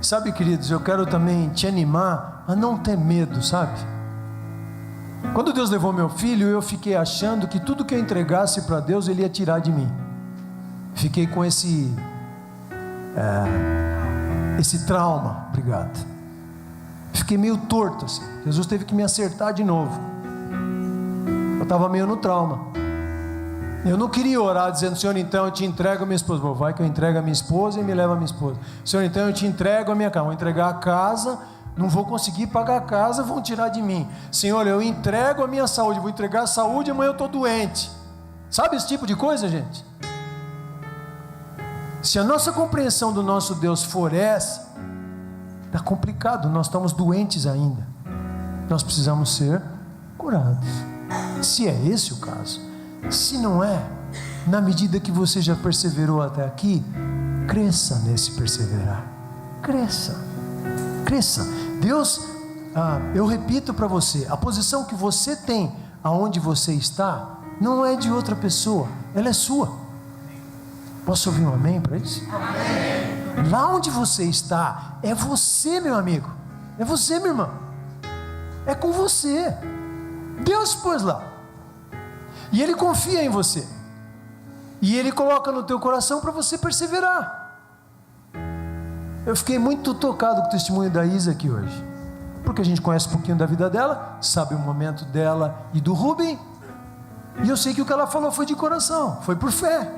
sabe, queridos, eu quero também te animar a não ter medo, sabe? Quando Deus levou meu filho, eu fiquei achando que tudo que eu entregasse para Deus, Ele ia tirar de mim. Fiquei com esse trauma, obrigado. Fiquei meio torto assim. Jesus teve que me acertar de novo. Eu estava meio no trauma. Eu não queria orar dizendo, Senhor, então eu te entrego a minha esposa. Bom, vai que eu entrego a minha esposa e me leva a minha esposa. Senhor, então eu te entrego a minha casa. Vou entregar a casa, não vou conseguir pagar a casa, vão tirar de mim. Senhor, eu entrego a minha saúde, vou entregar a saúde, amanhã eu estou doente. Sabe esse tipo de coisa, gente? Se a nossa compreensão do nosso Deus for essa, está complicado, nós estamos doentes ainda. Nós precisamos ser curados. Se é esse o caso. Se não é, na medida que você já perseverou até aqui, cresça nesse perseverar. Cresça. Cresça. Deus, eu repito para você, a posição que você tem aonde você está, não é de outra pessoa, ela é sua. Posso ouvir um amém para isso? Amém. Lá onde você está, é você, meu amigo, é você, minha irmã, é com você. Deus pôs lá, e Ele confia em você, e Ele coloca no teu coração para você perseverar. Eu fiquei muito tocado com o testemunho da Isa aqui hoje, porque a gente conhece um pouquinho da vida dela, sabe o momento dela e do Rubem, e eu sei que o que ela falou foi de coração, foi por fé.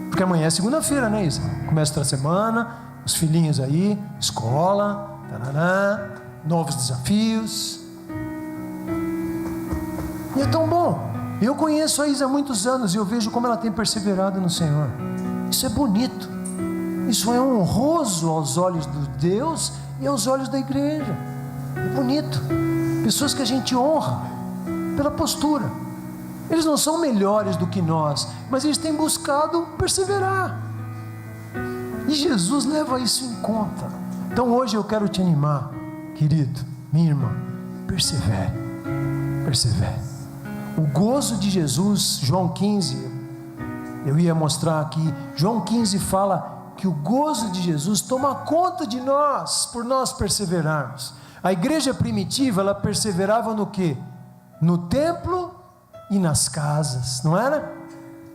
Porque amanhã é segunda-feira, né, Isa? Começa outra semana, os filhinhos aí, escola, tarará, novos desafios. E é tão bom. Eu conheço a Isa há muitos anos e eu vejo como ela tem perseverado no Senhor. Isso é bonito. Isso é honroso aos olhos de Deus e aos olhos da igreja. É bonito. Pessoas que a gente honra pela postura. Eles não são melhores do que nós, mas eles têm buscado perseverar. E Jesus leva isso em conta. Então hoje eu quero te animar, querido, minha irmã, persevere, persevere. O gozo de Jesus, João 15, eu ia mostrar aqui, João 15 fala que o gozo de Jesus toma conta de nós, por nós perseverarmos. A igreja primitiva, ela perseverava no quê? No templo e nas casas, não era?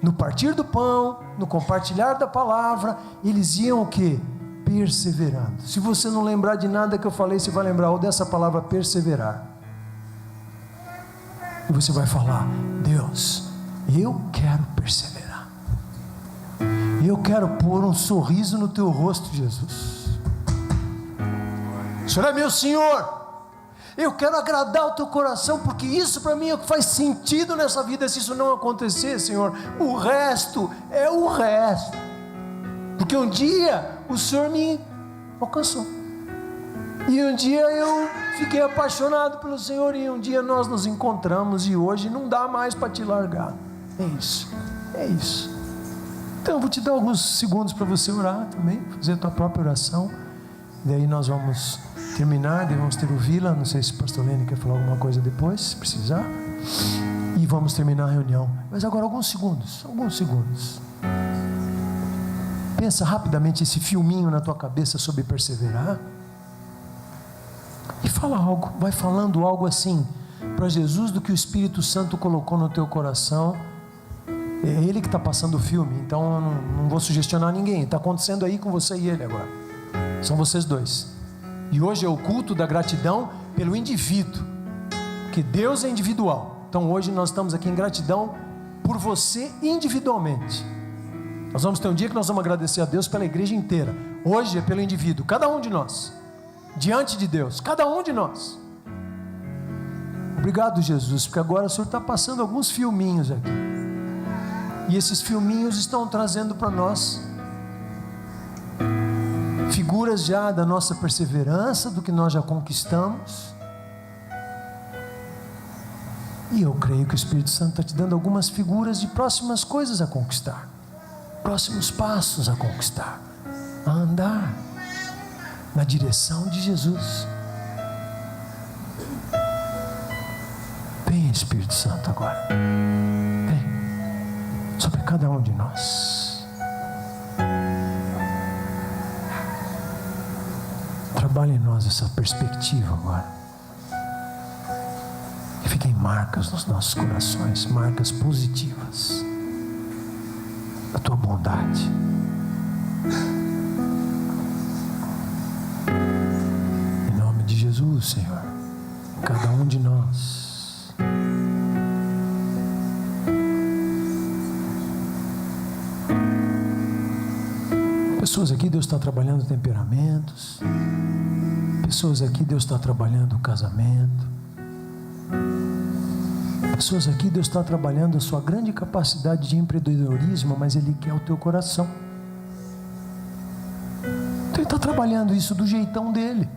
No partir do pão, no compartilhar da palavra, eles iam o quê? Perseverando. Se você não lembrar de nada que eu falei, você vai lembrar ou dessa palavra perseverar. E você vai falar, Deus, eu quero perseverar. Eu quero pôr um sorriso no teu rosto, Jesus. O Senhor é meu Senhor. Eu quero agradar o teu coração, porque isso para mim é o que faz sentido nessa vida. Se isso não acontecer, Senhor, o resto é o resto. Porque um dia o Senhor me alcançou. E um dia eu fiquei apaixonado pelo Senhor. E um dia nós nos encontramos. E hoje não dá mais para te largar. É isso. É isso. Então eu vou te dar alguns segundos para você orar também. Fazer a tua própria oração. Daí nós vamos terminar, daí vamos ter o Vila. Não sei se o pastor Lênin quer falar alguma coisa depois, se precisar. E vamos terminar a reunião. Mas agora alguns segundos. Pensa rapidamente esse filminho na tua cabeça sobre perseverar. E fala algo, vai falando algo assim para Jesus do que o Espírito Santo colocou no teu coração. É Ele que está passando o filme, então eu não vou sugestionar ninguém. Está acontecendo aí com você e Ele agora. São vocês dois. E hoje é o culto da gratidão pelo indivíduo, porque Deus é individual. Então hoje nós estamos aqui em gratidão por você individualmente. Nós vamos ter um dia que nós vamos agradecer a Deus pela igreja inteira. Hoje é pelo indivíduo, cada um de nós, diante de Deus, cada um de nós. Obrigado, Jesus, porque agora o Senhor está passando alguns filminhos aqui. E esses filminhos estão trazendo para nós figuras já da nossa perseverança, do que nós já conquistamos. E eu creio que o Espírito Santo está te dando algumas figuras de próximas coisas a conquistar, próximos passos a conquistar, a andar na direção de Jesus. Vem, Espírito Santo, agora. Vem sobre cada um de nós. Trabalhe em nós essa perspectiva agora. Que fiquem marcas nos nossos corações, marcas positivas da tua bondade. Em nome de Jesus, Senhor, cada um de nós. Pessoas aqui Deus está trabalhando temperamentos. Pessoas aqui Deus está trabalhando o casamento. Pessoas aqui Deus está trabalhando a sua grande capacidade de empreendedorismo, mas Ele quer o teu coração. Então Ele está trabalhando isso do jeitão dele.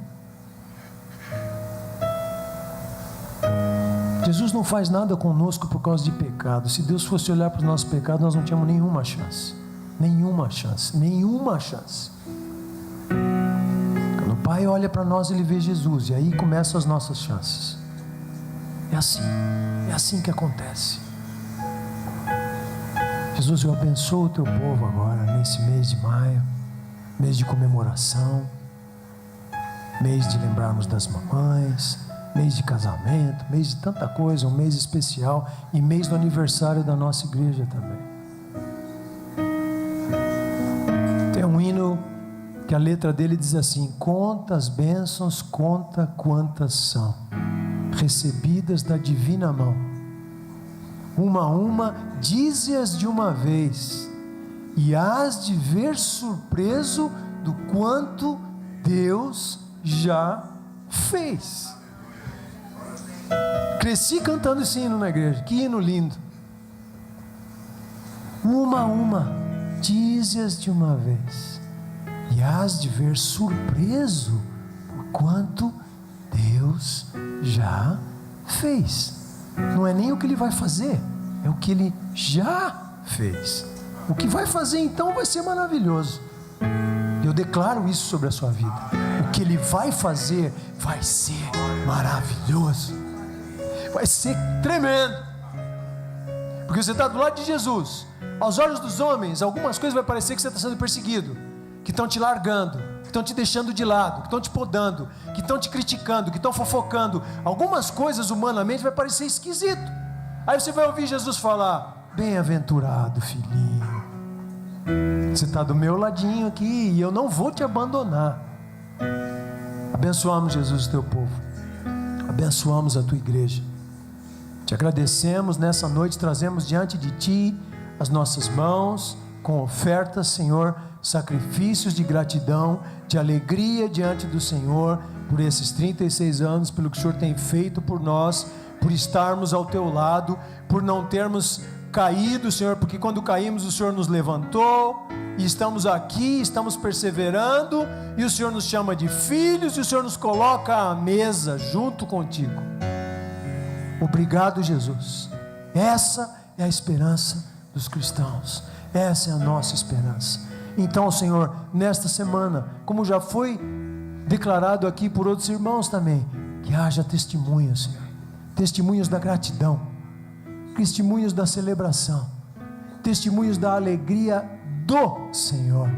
Jesus não faz nada conosco por causa de pecado. Se Deus fosse olhar para os nossos pecados, nós não tínhamos nenhuma chance. Nenhuma chance. Quando o Pai olha para nós, Ele vê Jesus, e aí começam as nossas chances. É assim que acontece. Jesus, eu abençoo o teu povo agora, nesse mês de maio, mês de comemoração, mês de lembrarmos das mamães, mês de casamento, mês de tanta coisa, um mês especial, e mês do aniversário da nossa igreja também. Tem um hino que a letra dele diz assim: conta as bênçãos, conta quantas são recebidas da divina mão, uma a uma, dize-as de uma vez, e hás de ver surpreso do quanto Deus já fez. Cresci cantando esse hino na igreja, que hino lindo. Uma a uma, dize-as de uma vez, e hás de ver surpreso por quanto Deus já fez. Não é nem o que Ele vai fazer, é o que Ele já fez. O que vai fazer então vai ser maravilhoso. Eu declaro isso sobre a sua vida. O que Ele vai fazer vai ser maravilhoso, vai ser tremendo, porque você está do lado de Jesus. Aos olhos dos homens, algumas coisas vai parecer que você está sendo perseguido, que estão te largando, que estão te deixando de lado, que estão te podando, que estão te criticando, que estão fofocando. Algumas coisas humanamente vai parecer esquisito. Aí você vai ouvir Jesus falar: bem-aventurado filhinho, você está do meu ladinho aqui e eu não vou te abandonar. Abençoamos, Jesus, o teu povo, abençoamos a tua igreja. Te agradecemos nessa noite, trazemos diante de ti as nossas mãos com ofertas, Senhor, sacrifícios de gratidão, de alegria diante do Senhor, por esses 36 anos, pelo que o Senhor tem feito por nós, por estarmos ao teu lado, por não termos caído, Senhor, porque quando caímos o Senhor nos levantou, e estamos aqui, estamos perseverando, e o Senhor nos chama de filhos, e o Senhor nos coloca à mesa junto contigo. Obrigado, Jesus. Essa é a esperança dos cristãos, essa é a nossa esperança. Então, Senhor, nesta semana, como já foi declarado aqui por outros irmãos também, que haja testemunhos, Senhor, testemunhos da gratidão, testemunhos da celebração, testemunhos da alegria do Senhor,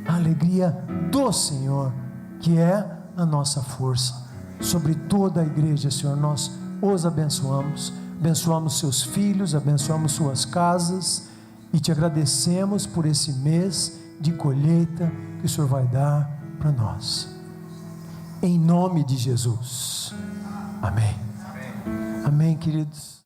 a alegria do Senhor, que é a nossa força. Sobre toda a igreja, Senhor, nós os abençoamos seus filhos, abençoamos suas casas, e te agradecemos por esse mês de colheita que o Senhor vai dar para nós, em nome de Jesus, amém, amém, queridos.